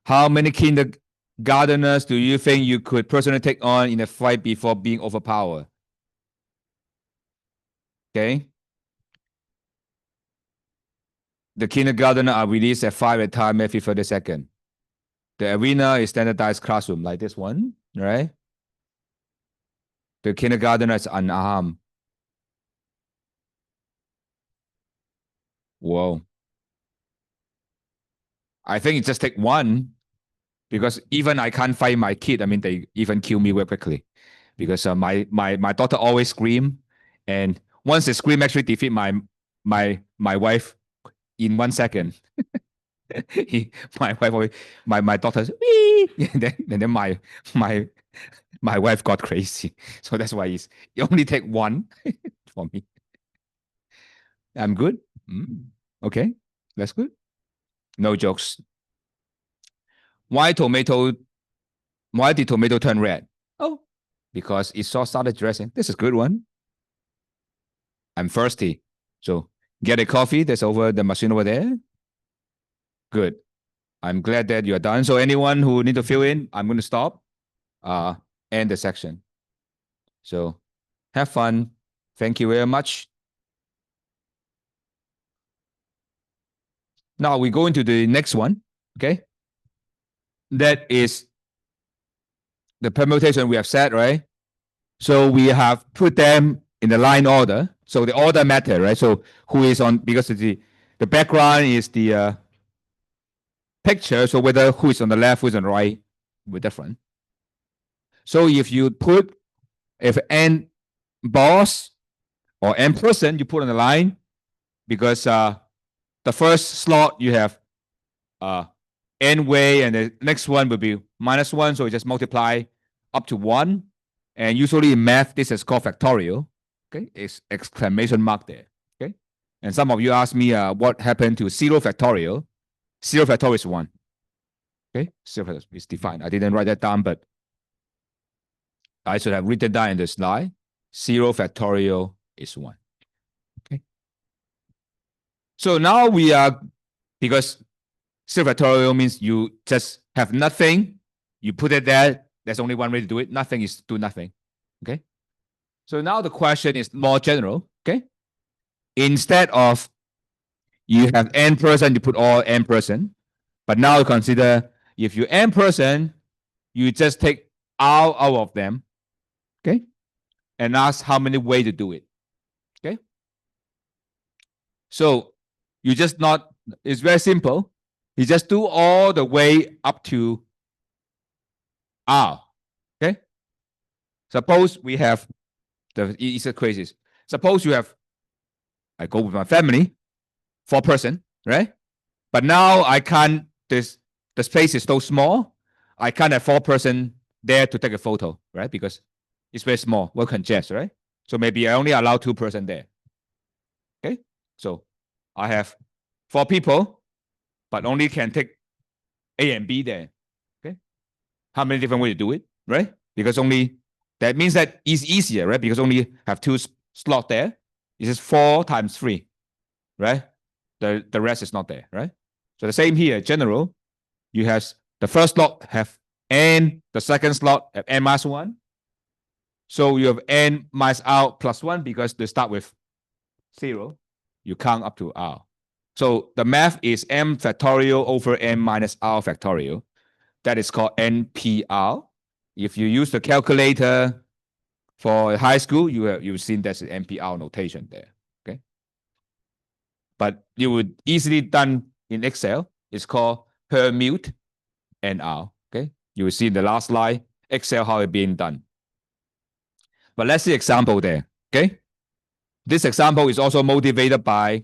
How many kindergarteners do you think you could personally take on in a fight before being overpowered? Okay. The kindergartner are released at 5 at a time every 30 seconds. The arena is standardized classroom like this one, right? The kindergartner is unarmed. Whoa. I think it just take one because even I can't fight my kid. I mean, they even kill me very quickly because my daughter always scream, and once the scream actually defeat my wife in 1 second. My wife always, my daughter's and then my wife got crazy. So that's why it only take one for me. I'm good. Okay, that's good. No jokes. Why did tomato turn red? Oh, because it saw salad dressing. This is a good one. I'm thirsty. So get a coffee. That's over the machine over there. Good. I'm glad that you're done. So anyone who need to fill in, I'm going to stop. End the section. So have fun. Thank you very much. Now we go into the next one. Okay. That is the permutation we have set, right? So we have put them in the line order. So the order matter, right? So who is on, because the background is the picture. So whether who is on the left, who is on the right, we're different. So if you put, if n boss or n person, you put on the line, because the first slot you have n way, and the next one will be -1. So you just multiply up to 1. And usually in math, this is called factorial. Okay, it's exclamation mark there. Okay, and some of you ask me what happened to 0 factorial. 0 factorial is 1. Okay, 0 factorial is defined. I didn't write that down, but I should have written down in the slide. 0 factorial is 1. Okay. So now we are, because 0 factorial means you just have nothing. You put it there. There's only one way to do it. Nothing is do nothing. Okay. So now the question is more general. Okay. Instead of you have n person, you put all n person. But now consider if you n person, you just take out of them. Okay. And ask how many ways to do it. Okay. So you just not, it's very simple. You just do all the way up to R. Okay. Suppose we have the easy crazies. Suppose you have, I go with my family, 4 person, right? But now I can't, the space is so small, I can't have 4 person there to take a photo, right? Because it's very small, well congested, right? So maybe I only allow 2 person there. Okay, so I have 4 people, but only can take A and B there. Okay, how many different ways to do it, right? Because only, that means that it's easier, right? Because only have 2 slots there. It's just 4 times 3, right? The rest is not there, right? So the same here, general, you have the first slot have n, the second slot have n minus 1. So you have n minus r plus 1 because they start with 0. You count up to r. So the math is m factorial over n minus r factorial. That is called NPR. If you use the calculator, For high school, you've seen that's an MPR notation there. Okay. But you would easily done in Excel. It's called permute NR. Okay. You will see in the last slide, Excel how it's being done. But let's see example there. Okay. This example is also motivated by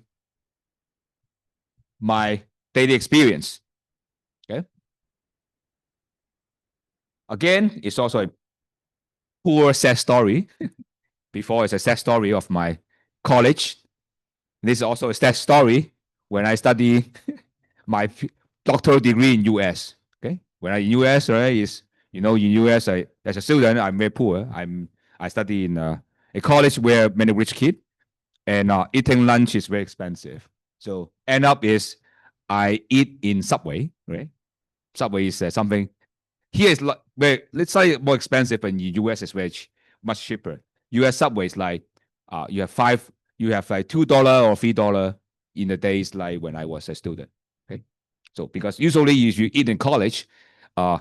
my daily experience. Okay. Again, it's also a poor sad story. Before it's a sad story of my college. This is also a sad story when I study my doctoral degree in US. Okay. When I in US, right, is in US, as a student, I'm very poor. I study in a college where many rich kids, and eating lunch is very expensive. So end up is I eat in Subway, right? Subway is something here is like very, let's say more expensive, but in the US is very much cheaper. US Subway is like you have like $2 or $3 in the days like when I was a student. Okay, so because usually if you eat in college, a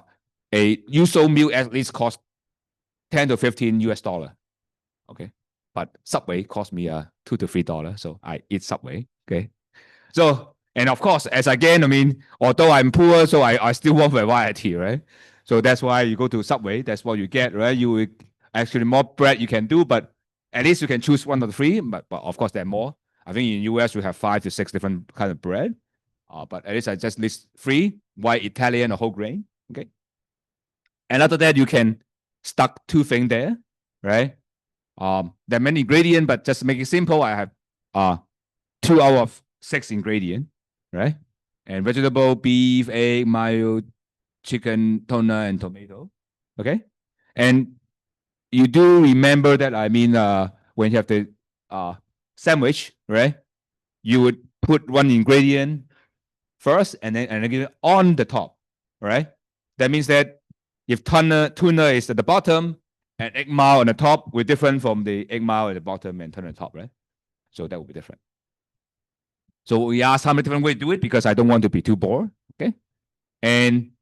usual meal at least costs 10 to 15 US dollar. Okay, but Subway cost me $2 to $3, so I eat Subway. Okay, so and of course, as again, I mean, although I'm poor, so I still want variety, right? So that's why you go to Subway. That's what you get, right? You actually more bread you can do, but at least you can choose one of the three. But of course, there are more. I think in US you have 5 to 6 different kind of bread. But at least I just list 3: white, Italian, or whole grain. Okay. And after that, you can stuck 2 things there, right? There are many ingredients, but just to make it simple, I have 2 out of 6 ingredients, right? And vegetable, beef, egg, mayo, chicken, tuna, and tomato. Okay. And you do remember that, I mean, when you have the sandwich, right? You would put one ingredient first and then an ingredient on the top, right? That means that if tuna is at the bottom and egg mayo on the top, we're different from the egg mayo at the bottom and tuna at the top, right? So that would be different. So we asked how many different ways to do it because I don't want to be too bored. Okay. And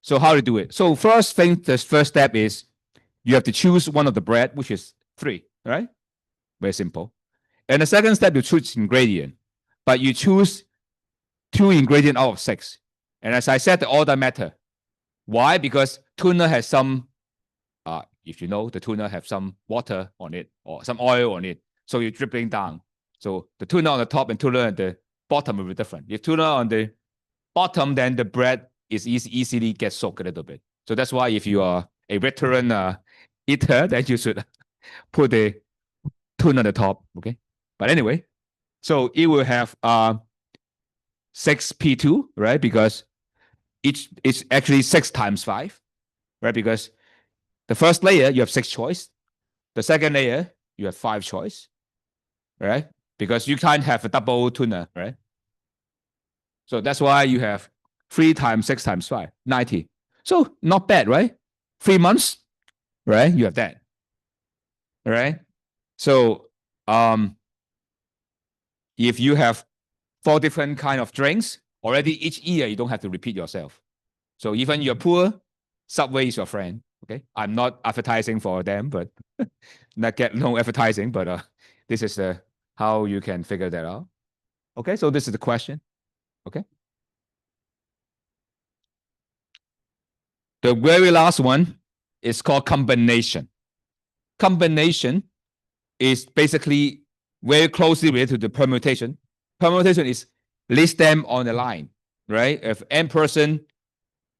so how to do it? So first thing, the first step is you have to choose one of the bread, which is 3, right? Very simple. And the second step, you choose ingredient, but you choose 2 ingredients out of 6. And as I said, the order matter. Why? Because tuna has some, if you know, the tuna have some water on it or some oil on it. So you're dripping down. So the tuna on the top and tuna at the bottom will be different. If tuna on the bottom, then the bread is easily get soaked a little bit. So that's why if you are a veteran eater, then you should put the tuna on the top. Okay. But anyway, so it will have 6P2, right? Because it's actually 6 times 5, right? Because the first layer you have 6 choice. The second layer you have 5 choice, right? Because you can't have a double tuna, right? So that's why you have 3 times 6 times 5, 90. So not bad, right? 3 months, right? You have that, right? So if you have 4 different kind of drinks, already each year you don't have to repeat yourself. So even you're poor, Subway is your friend. Okay, I'm not advertising for them, but not get no advertising. But this is how you can figure that out. Okay, so this is the question. Okay, the very last one is called combination. Combination is basically very closely related to the permutation. Permutation is list them on the line, right? If n person,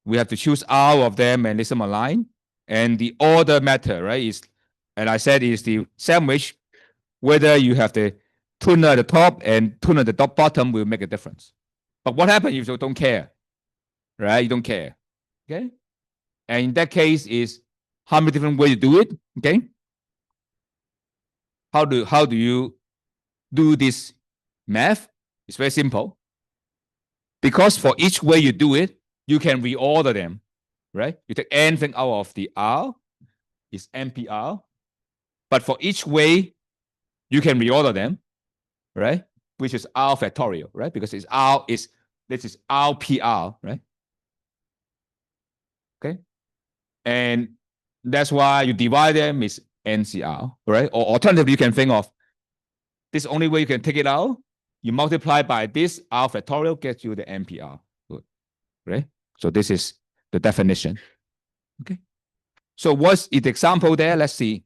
we have to choose R of them and list them on line. And the order matter, right? Is, and I said is the sandwich, whether you have the tuna at the top and tuna at the top bottom will make a difference. But what happens if you don't care, right? You don't care, okay? And in that case is how many different ways to do it, okay? How do you do this math? It's very simple. Because for each way you do it, you can reorder them, right? You take anything out of the R, is MPR. But for each way, you can reorder them, right? Which is R factorial, right? Because it's R is, this is RPR, right? Okay. And that's why you divide them is NCR, right? Or alternatively, you can think of this only way you can take it out. You multiply by this R factorial gets you the MPR. Good, right? So this is the definition. Okay. So what's the example there? Let's see.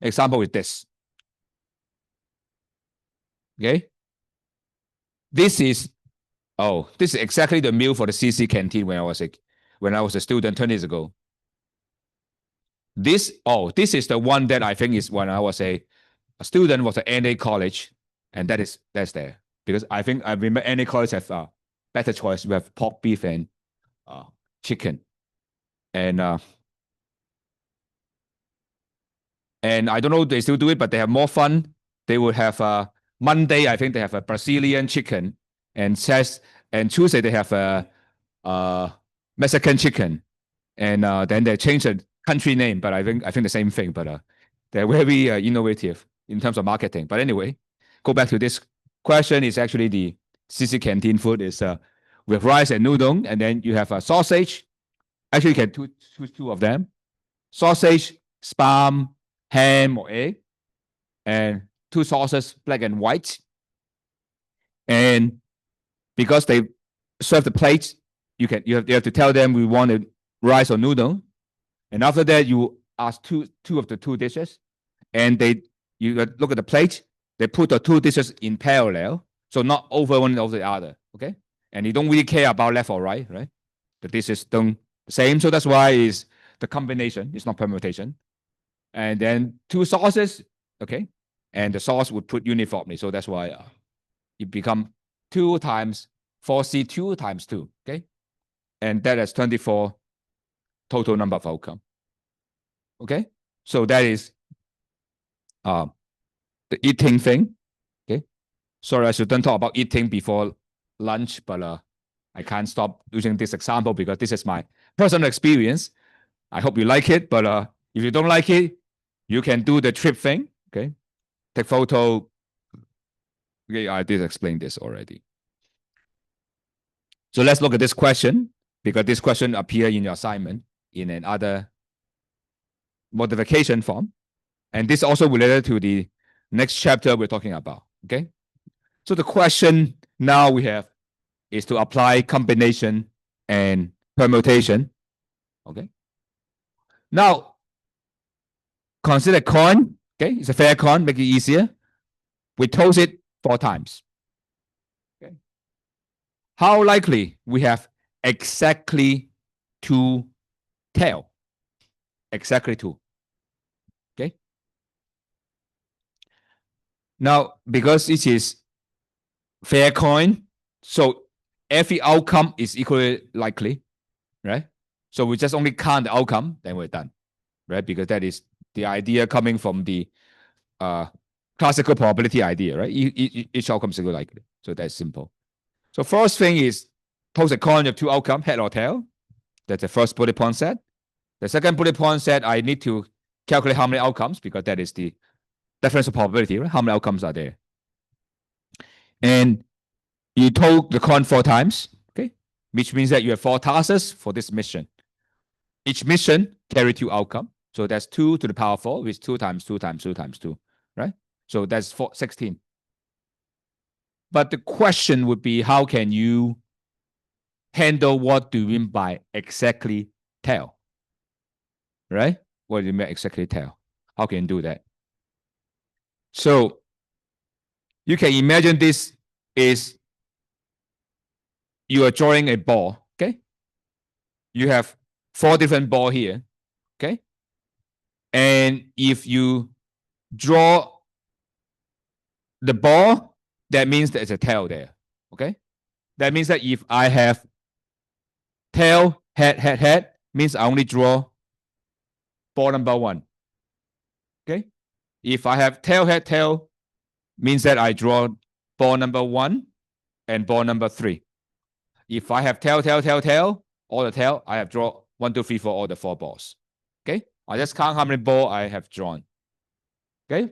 Example with this. Okay. This is exactly the meal for the CC canteen when I was a student 20 years ago. This is the one that I think is when I was a student was at NA college, and that's there. Because I remember NA college have better choice. We have pork, beef, and chicken. And I don't know if they still do it, but they have more fun. They would have Monday, I think they have a Brazilian chicken, and Tuesday they have a Mexican chicken, and then they change the country name, but I think the same thing. But they're very innovative in terms of marketing. But anyway, go back to this question. Is actually the CC canteen food is with rice and noodle, and then you have a sausage. Actually, you can choose two of them: sausage, spam, ham or egg, and two sauces, black and white. And because they serve the plates, you have to tell them we want a rice or noodle. And after that, you ask two of the two dishes, and you look at the plate. They put the two dishes in parallel, so not over one over the other. Okay, and you don't really care about left or right, right? The dishes don't the same, so that's why is the combination. It's not permutation. And then two sauces, okay, and the sauce would put uniformly, so that's why it become 2 times 4C2 times 2, okay, and that is 24 total number of outcome. Okay, so that is the eating thing. Okay, sorry, I shouldn't talk about eating before lunch, but I can't stop using this example because this is my personal experience. I hope you like it, but if you don't like it, you can do the trip thing. Okay, take photo. Okay, I did explain this already. So let's look at this question, because this question appears in your assignment in another modification form. And this also related to the next chapter we're talking about. Okay. So the question now we have is to apply combination and permutation. Okay. Now, consider coin. Okay. It's a fair coin, make it easier. We toss it 4 times. Okay. How likely we have exactly 2 tail? Exactly 2. Okay. Now, because it is fair coin, so every outcome is equally likely, right? So we just only count the outcome, then we're done, right? Because that is the idea coming from the classical probability idea, right? Each outcome is equally likely. So that's simple. So first thing is toss a coin of 2 outcomes, head or tail. That's the first bullet point set. The second bullet point set, I need to calculate how many outcomes, because that is the differential probability, right? How many outcomes are there? And you toss the coin 4 times, okay? Which means that you have 4 tasks for this mission. Each mission carry 2 outcomes. So that's 2 to the power 4, which is 2 times 2 times 2 times 2, right? So that's 16. But the question would be, how can you handle what do you mean by exactly tail? Right? What do you mean exactly tail? How can you do that? So you can imagine this is you are drawing a ball, okay? You have 4 different balls here, okay? And if you draw the ball, that means there's a tail there, okay? That means that if I have tail, head, means I only draw ball number 1, okay? If I have tail, head, tail, means that I draw ball number 1 and ball number 3. If I have tail, all the tail, I have drawn 1, 2, 3, 4, all the 4 balls. Okay, I just count how many balls I have drawn. Okay,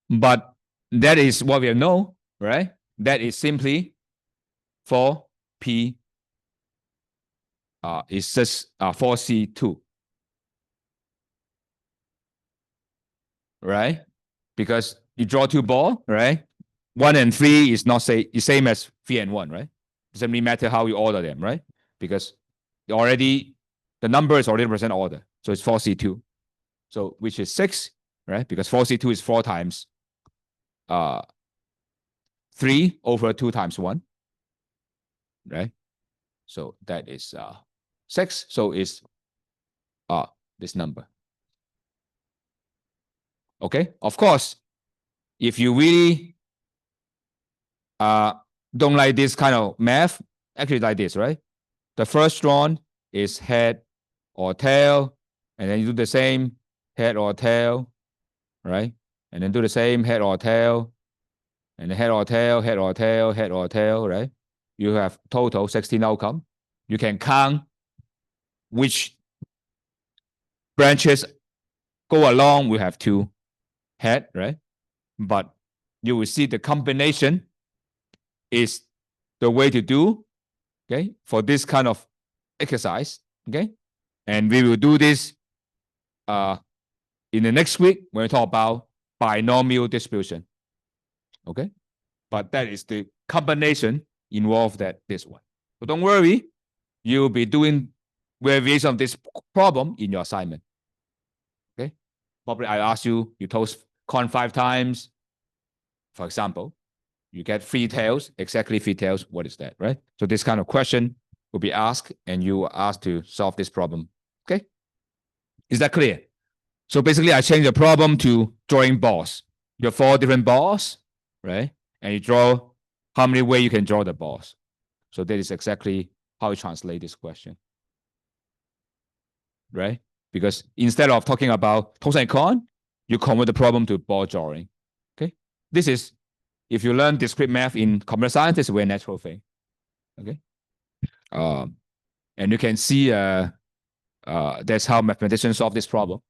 but that is what we know, right? That is simply 4P is just 4C2. Right? Because you draw two balls, right? 1 and 3 is not is same as 3 and 1, right? Doesn't really matter how you order them, right? Because already the number is already represent order. So it's 4C2. So which is 6, right? Because 4C2 is 4 times 3 over 2 times 1, right? So that is 6. So it's this number. Okay? Of course, if you really don't like this kind of math, actually like this, right? The first one is head or tail, and then you do the same head or tail, right? And then do the same head or tail, and then head or tail, head or tail, head or tail, right? You have total 16 outcome. You can count which branches go along. We have 2 head, right? But you will see the combination is the way to do, okay, for this kind of exercise, okay? And we will do this in the next week when we talk about binomial distribution, okay? But that is the combination involved that this one. So don't worry, you'll be doing variation of this problem in your assignment, okay? Probably I ask you, you toast corn 5 times, for example, you get 3 tails, exactly 3 tails. What is that, right? So this kind of question will be asked, and you are asked to solve this problem. Okay? Is that clear? So basically, I change the problem to drawing balls. You have 4 different balls, right? And you draw how many ways you can draw the balls. So that is exactly how you translate this question, right? Because instead of talking about toast and corn, you convert the problem to ball drawing. Okay? This is, if you learn discrete math in computer science, it's a very natural thing. Okay? And you can see that's how mathematicians solve this problem,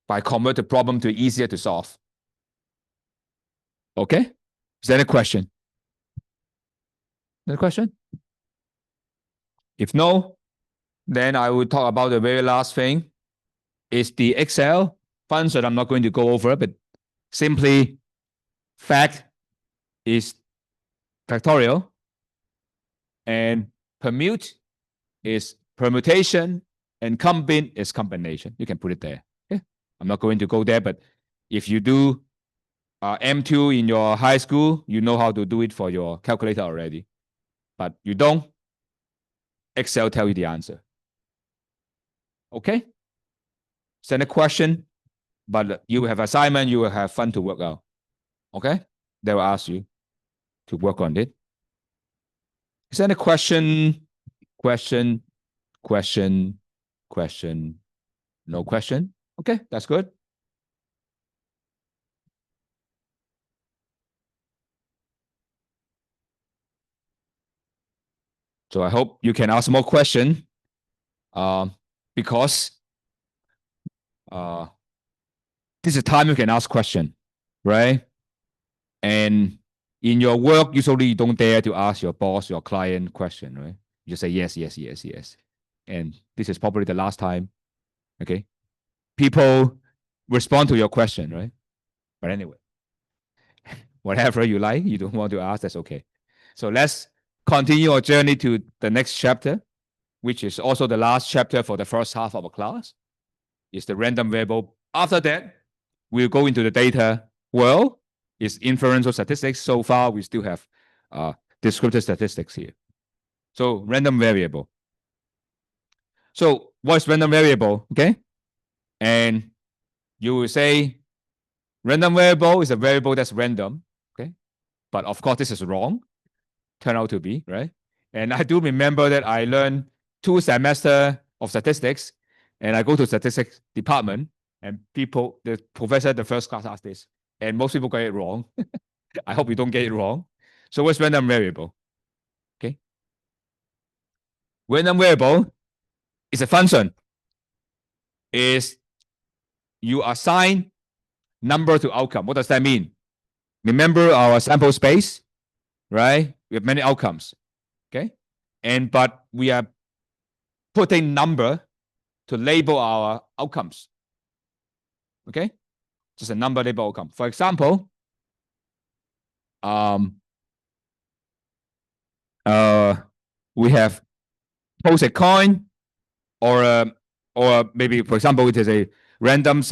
by convert the problem to easier to solve. Okay? Is that a question? Another question? If no, then I will talk about the very last thing. Is the Excel function. I'm not going to go over, but simply fact is factorial, and permute is permutation, and combine is combination. You can put it there. Okay? I'm not going to go there, but if you do M2 in your high school, you know how to do it for your calculator already. But you don't, Excel tell you the answer. Okay? Send a question, but you will have assignment, you will have fun to work out. Okay? They will ask you to work on it. Is there a question? Question? Question? Question? No question? Okay, that's good. So I hope you can ask more questions, because this is time you can ask question, right? And in your work, usually you don't dare to ask your boss, your client question, right? You just say yes, yes, yes, yes. And this is probably the last time, okay? People respond to your question, right? But anyway, whatever you like, you don't want to ask, that's okay. So let's continue our journey to the next chapter, which is also the last chapter for the first half of a class. It's the random variable. After that, we'll go into the data world. It's inferential statistics. So far, we still have descriptive statistics here. So random variable. So what's random variable? Okay. And you will say random variable is a variable that's random. Okay. But of course, this is wrong. Turn out to be, right? And I do remember that I learned 2 semesters of statistics, and I go to statistics department, and people, the professor, the first class asked this, and most people get it wrong. I hope you don't get it wrong. So what's random variable? Okay. Random variable is a function. Is you assign number to outcome. What does that mean? Remember our sample space, right? We have many outcomes. Okay. But we are putting number to label our outcomes. Okay, just a number label outcome. For example, we have toss a coin, or maybe, for example, it is a random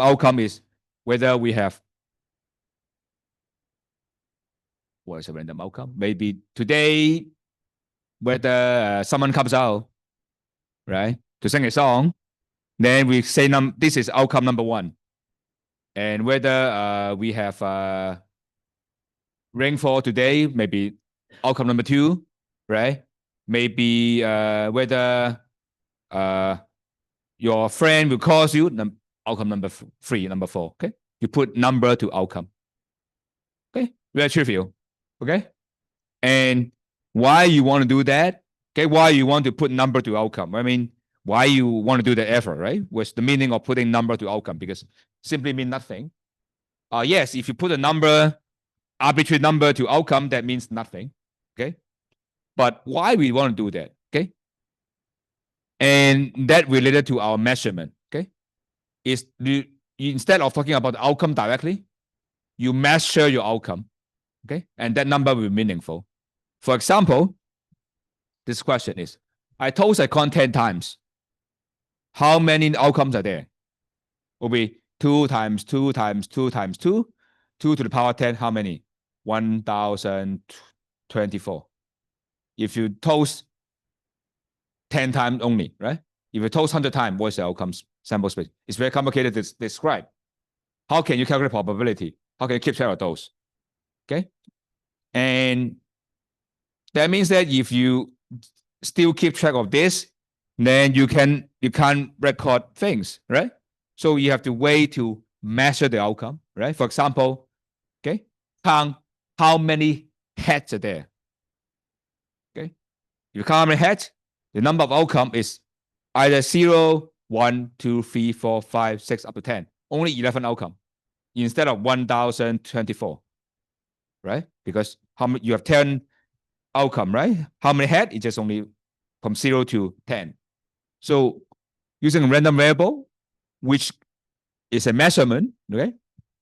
outcome is whether we have, what is a random outcome? Maybe today, whether someone comes out, right, to sing a song, then we say this is outcome number 1. And whether we have rainfall today, maybe outcome number 2, right? Maybe whether your friend will call you, outcome number 3, number 4. Okay, you put number to outcome. Okay, very trivial. Okay, and why you want to do that? Okay, why you want to put number to outcome? I mean, why you want to do the effort, right? What's the meaning of putting number to outcome? Because simply mean nothing. Yes, if you put a number, arbitrary number to outcome, that means nothing. Okay, but why we want to do that? Okay, and that related to our measurement. Okay, is instead of talking about the outcome directly, you measure your outcome. Okay, and that number will be meaningful. For example, this question is, I toss a coin 10 times. How many outcomes are there? Will be 2 times 2 times 2 times 2. 2 to the power 10, how many? 1024. If you toss 10 times only, right? If you toss 100 times, what's the outcomes sample space? It's very complicated to describe. How can you calculate probability? How can you keep track of those? Okay. And that means that if you still keep track of this, then you can't record things, right? So you have to wait to measure the outcome, right? For example, okay, count how many heads are there. Okay, if you count how many heads, the number of outcome is either 0, 1, 2, 3, 4, 5, 6, up to 10. Only 11 outcome instead of 1024, right? Because you have 10 outcome, right? How many head? It's just only from 0 to 10. So using a random variable, which is a measurement, okay,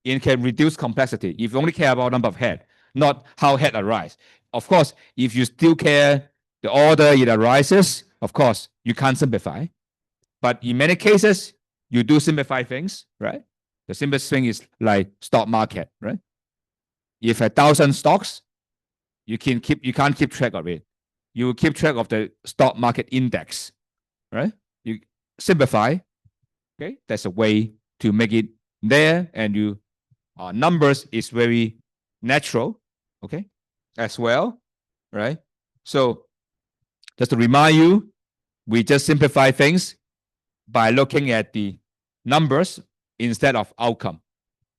it can reduce complexity if you only care about number of head, not how head arise. Of course, if you still care the order it arises, of course, you can't simplify. But in many cases, you do simplify things, right? The simplest thing is like stock market, right? If 1,000 stocks, you can't keep track of it. You keep track of the stock market index, right? You simplify. Okay, that's a way to make it there, and you numbers is very natural. Okay, as well, right? So just to remind you, we just simplify things by looking at the numbers instead of outcome.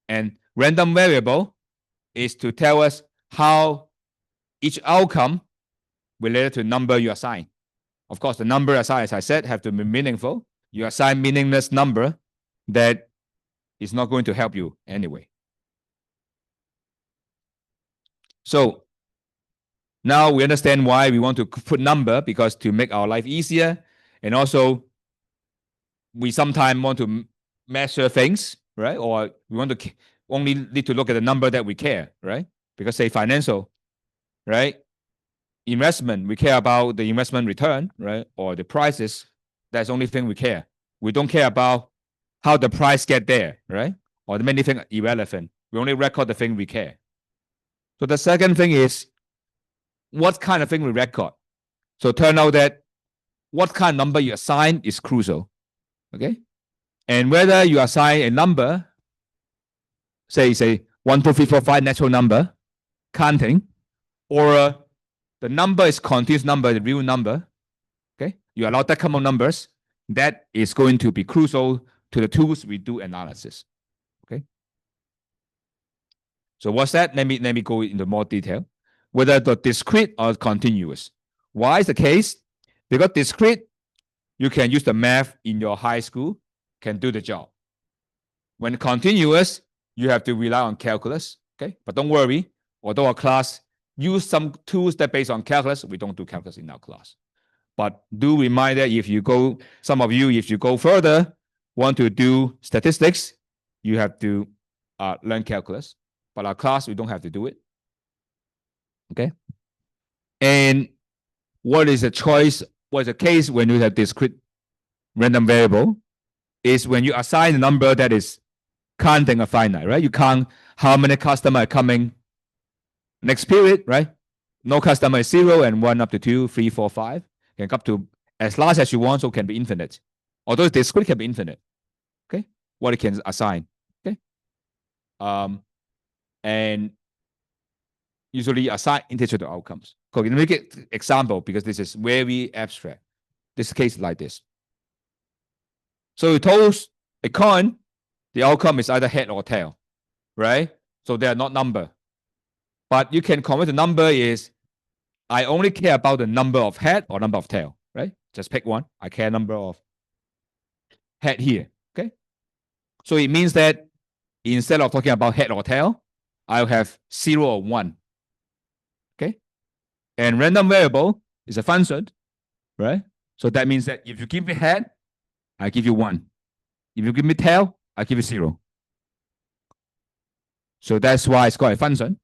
And random variable is to tell us how each outcome related to number you assign. Of course, the number assigned, as I said, have to be meaningful. You assign meaningless number that is not going to help you anyway. So now we understand why we want to put number, because to make our life easier, and also we sometimes want to measure things, right? Or we want to only need to look at the number that we care, right? Because say financial, right? Investment, we care about the investment return, right? Or the prices. That's the only thing we care. We don't care about how the price get there, right? Or the many things are irrelevant. We only record the thing we care. So the second thing is, what kind of thing we record? So turn out that what kind of number you assign is crucial. Okay? And whether you assign a number, say 1, 2, 3, 4, 5 natural number, counting, or the number is continuous number, the real number, okay? You allow decimal numbers, that is going to be crucial to the tools we do analysis. Okay? So what's that? Let me go into more detail. Whether the discrete or continuous. Why is the case? Because discrete, you can use the math in your high school, can do the job. When continuous, you have to rely on calculus. Okay, but don't worry. Although our class use some tools that based on calculus, we don't do calculus in our class. But do remind that if you go, some of you, if you go further, want to do statistics, you have to learn calculus. But our class, we don't have to do it. Okay. And what is the choice? What is the case when you have discrete random variable? Is when you assign a number that is counting a finite, right? You count how many customers are coming next period, right? No customer is 0 and 1 up to 2, 3, 4, 5. Can come to as large as you want, so it can be infinite. Although discrete can be infinite. Okay, what it can assign. Okay, and usually assign integer to outcomes. Okay, let me make an example because this is very abstract. This case like this. So you toss a coin, the outcome is either head or tail, right? So they are not number. But you can convert the number is, I only care about the number of head or number of tail, right? Just pick one. I care number of head here, okay? So it means that instead of talking about head or tail, I'll have 0 or 1, okay? And random variable is a function, right? So that means that if you give me head, I give you 1. If you give me tail, I give you 0. So that's why it's called a function.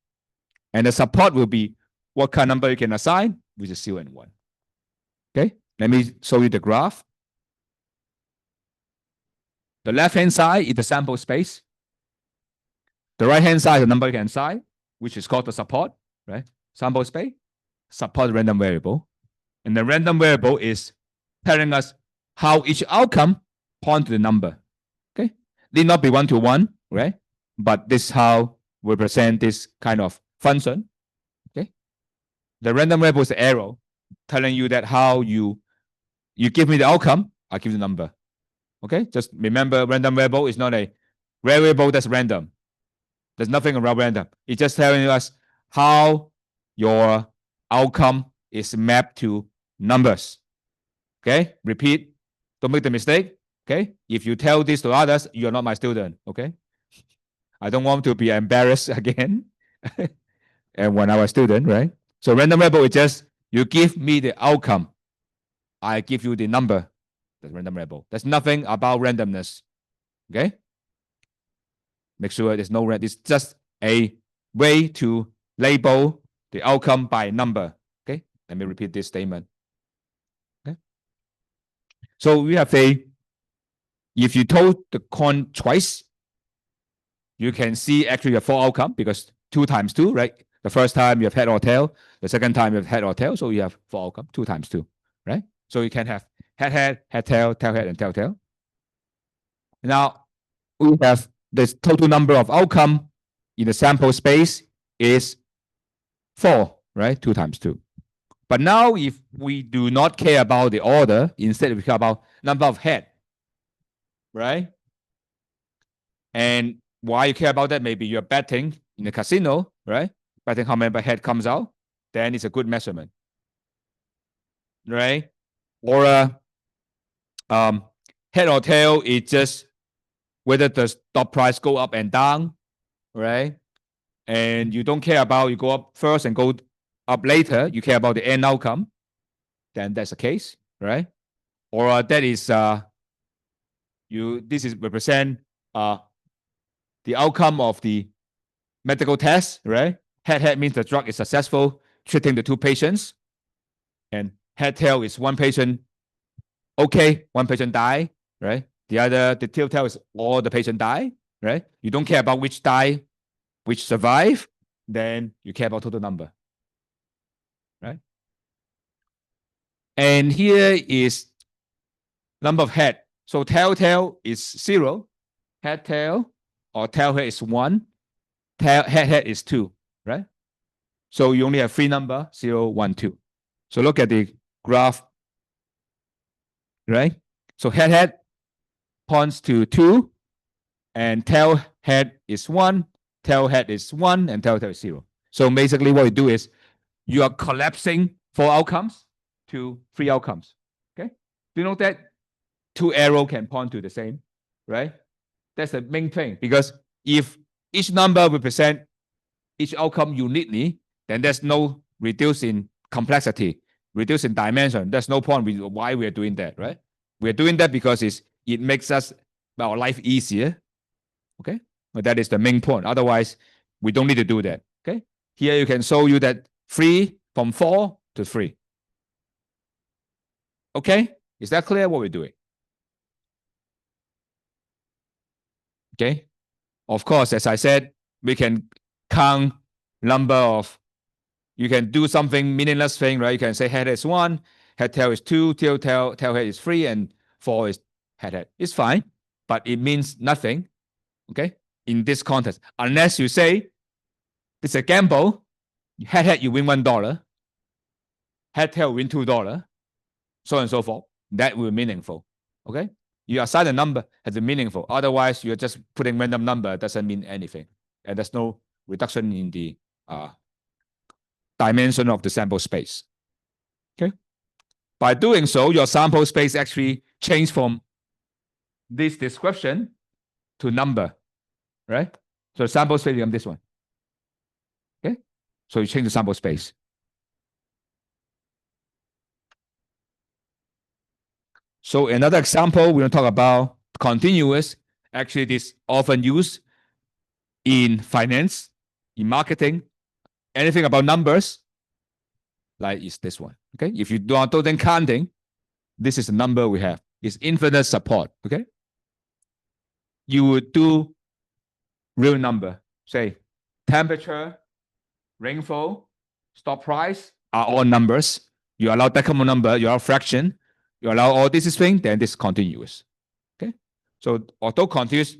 And the support will be what kind of number you can assign, which is 0 and 1. Okay, let me show you the graph. The left-hand side is the sample space. The right-hand side is the number you can assign, which is called the support, right? Sample space, support random variable. And the random variable is telling us how each outcome point to the number. Okay, need not be 1 to 1, right? But this is how we present this kind of function. Okay, the random variable is the arrow telling you that how you give me the outcome, I give you the number. Okay, just remember random variable is not a variable that's random. There's nothing around random. It's just telling us how your outcome is mapped to numbers. Okay, repeat. Don't make the mistake. Okay, if you tell this to others, you're not my student. Okay, I don't want to be embarrassed again. And when I was a student, right? So random variable is just you give me the outcome, I give you the number. That's random variable. There's nothing about randomness. Okay. Make sure there's no it's just a way to label the outcome by number. Okay. Let me repeat this statement. Okay. So we have if you told the coin twice, you can see actually a 4 outcome because 2 times 2, right? The first time you have head or tail. The second time you have head or tail. So you have 4 outcome, 2 times 2, right? So you can have head, tail, head, and tail. Now we have the total number of outcome in the sample space is 4, right? 2 times 2. But now if we do not care about the order, instead we care about number of head, right? And why you care about that? Maybe you're betting in the casino, right? Betting how many head comes out, then it's a good measurement, right? Or head or tail, it's just whether the stock price go up and down, right? And you don't care about you go up first and go up later. You care about the end outcome. Then that's the case, right? Or that is this is represent the outcome of the medical test, right? Head means the drug is successful treating the 2 patients, and head tail is 1 patient okay, 1 patient die, right? The tail is all the patient die, right? You don't care about which die, which survive, then you care about total number, right? And here is number of head. So tail is 0, head tail or tail head is 1, head is 2, right? So you only have 3 number, 0, 1, 2. So look at the graph, right? So head points to 2, and tail head is 1, tail head is 1, and tail is 0. So basically what you do is you are collapsing 4 outcomes to 3 outcomes. Okay? Do you know that 2 arrows can point to the same, right? That's the main thing, because if each number represent each outcome uniquely, then there's no reduce in complexity. reduce in dimension. There's no point with why we're doing that, right? We're doing that because it makes our life easier. Okay, but that is the main point. Otherwise, we don't need to do that. Okay, here you can show you that 3 from 4 to 3. Okay, is that clear what we're doing? Okay, of course, as I said, we can count number of, you can do something meaningless thing, right? You can say head is 1, head tail is 2, tail head is 3, and 4 is head. It's fine, but it means nothing. Okay, in this context, unless you say it's a gamble, head you win $1, head tail win $2, so on and so forth. That will be meaningful. Okay, you assign a number as a meaningful. Otherwise, you're just putting random number. It doesn't mean anything, and there's no reduction in the dimension of the sample space. Okay, by doing so, your sample space actually changed from this description to number, right? So sample space becomes this one. Okay, so you change the sample space. So another example, we're going to talk about continuous. Actually, this often used in finance, in marketing, anything about numbers, like is this one. Okay, if you do total counting, this is the number we have. It's infinite support. Okay, you would do real number, say temperature, rainfall, stock price are all numbers. You allow decimal number, you allow fraction, you allow all these things, then this is continuous. Okay, so although continuous,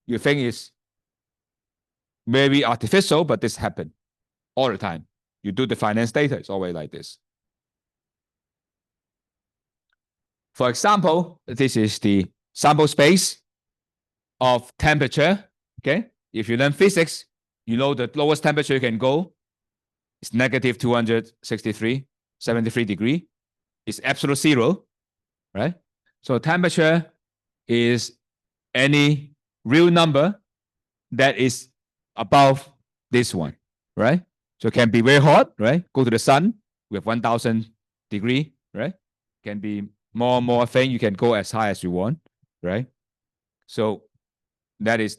you think is very artificial, but this happens all the time. You do the finance data, it's always like this. For example, this is the sample space of temperature. Okay, if you learn physics, you know the lowest temperature you can go is negative 263.73 degrees. It's absolute zero, right? So temperature is any real number that is above this one, right? So it can be very hot, right? Go to the sun, we have 1,000 degrees, right? Can be more and more thing. You can go as high as you want, right? So that is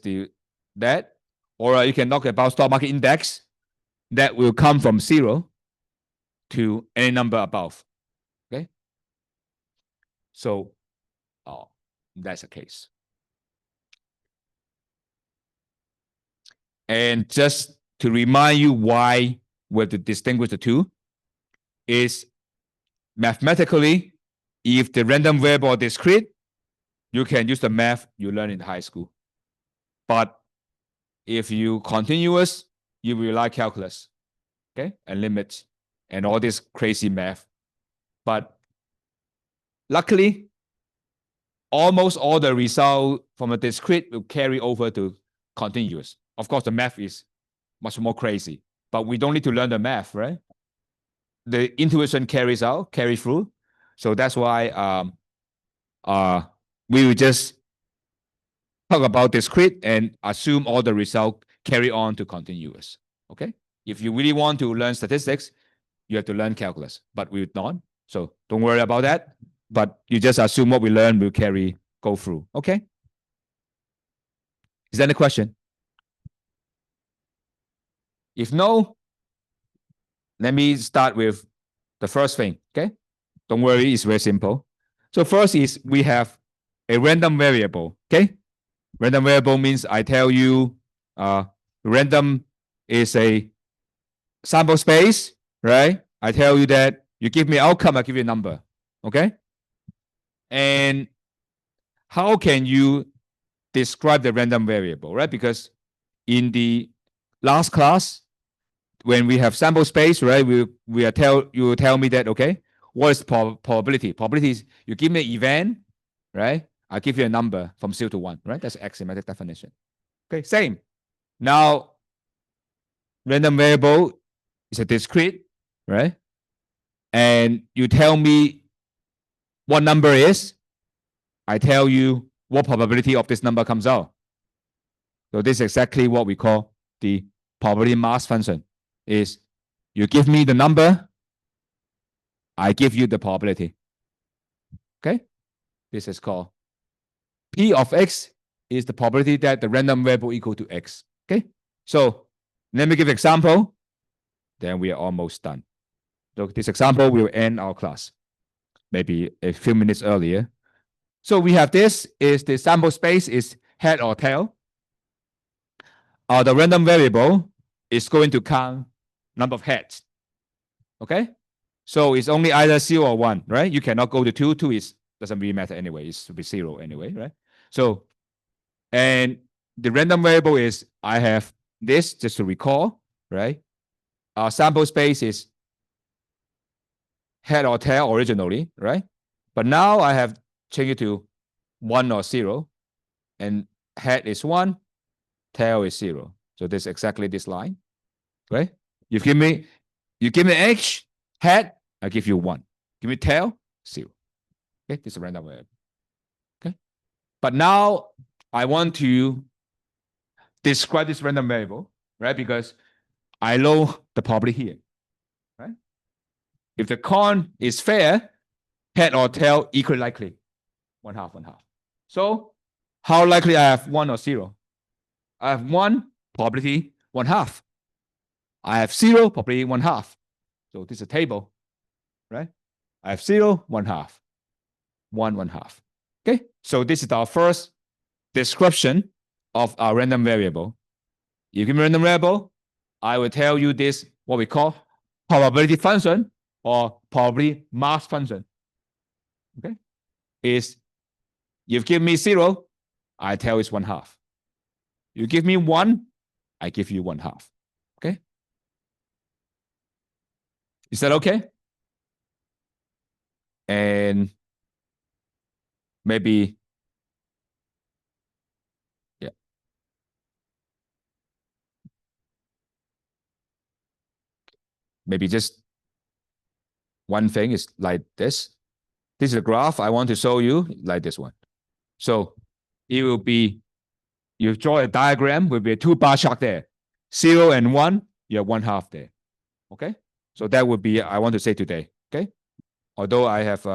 that. Or you can talk about stock market index that will come from 0 to any number above. Okay. So that's the case. And just to remind you why we have to distinguish the two is mathematically, if the random variable is discrete, you can use the math you learned in high school. But if you continuous, you will rely calculus, okay, and limits and all this crazy math. But luckily, almost all the result from a discrete will carry over to continuous. Of course, the math is much more crazy, but we don't need to learn the math, right? The intuition carries through. So that's why we will just talk about discrete and assume all the result carry on to continuous. Okay. If you really want to learn statistics, you have to learn calculus, but we would not. So don't worry about that. But you just assume what we learn will go through. Okay. Is that a question? If no, let me start with the first thing. Okay. Don't worry, it's very simple. So first is we have a random variable. Okay. Random variable means I tell you random is a sample space, right? I tell you that you give me outcome, I give you a number. Okay. And how can you describe the random variable, right? Because in the last class, when we have sample space, right, you will tell me that, okay, what is probability? Probability is you give me an event, right? I give you a number from 0 to 1, right? That's axiomatic definition. Okay, same. Now, random variable is a discrete, right? And you tell me what number is, I tell you what probability of this number comes out. So this is exactly what we call the probability mass function. Is you give me the number, I give you the probability. Okay? This is called P of X is the probability that the random variable equal to X. Okay? So let me give an example. Then we are almost done. So this example will end our class, maybe a few minutes earlier. So we have this is the sample space is head or tail. The random variable is going to count number of heads. Okay? So it's only either 0 or 1, right? You cannot go to 2. 2 is doesn't really matter anyway. It's to be 0 anyway, right? So, and the random variable is I have this just to recall, right? Our sample space is head or tail originally, right? But now I have changed it to 1 or 0, and head is 1, tail is 0. So this is exactly this line, right? You give me H, head, I give you 1. Give me tail, 0. Okay, this is a random variable. Okay, but now I want to describe this random variable, right? Because I know the probability here, right? If the coin is fair, head or tail equally likely, 1/2, 1/2. So how likely I have 1 or 0? I have 1 probability 1/2. I have 0 probability 1/2. So this is a table, right? I have 0, 1/2, 1, 1/2. Okay, so this is our first description of our random variable. You give me a random variable, I will tell you this, what we call probability function or probability mass function. Okay, is you give me 0, I tell it's 1/2. You give me 1, I give you 1/2. Okay, is that okay? And maybe, yeah. Maybe just one thing is like this. This is a graph I want to show you like this one. So it will be, you draw a diagram with a 2 bar chart there. 0 and 1, you have 1/2 there. Okay? So that would be, I want to say today. Okay? Although I have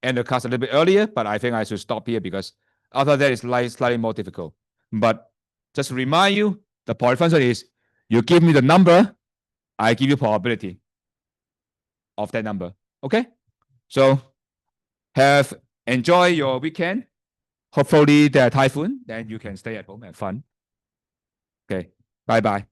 ended the class a little bit earlier, but I think I should stop here because after that it's slightly more difficult. But just to remind you, the probability function is you give me the number, I give you probability of that number. Okay? So have enjoy your weekend. Hopefully there are typhoon, then you can stay at home and have fun. Okay. Bye-bye.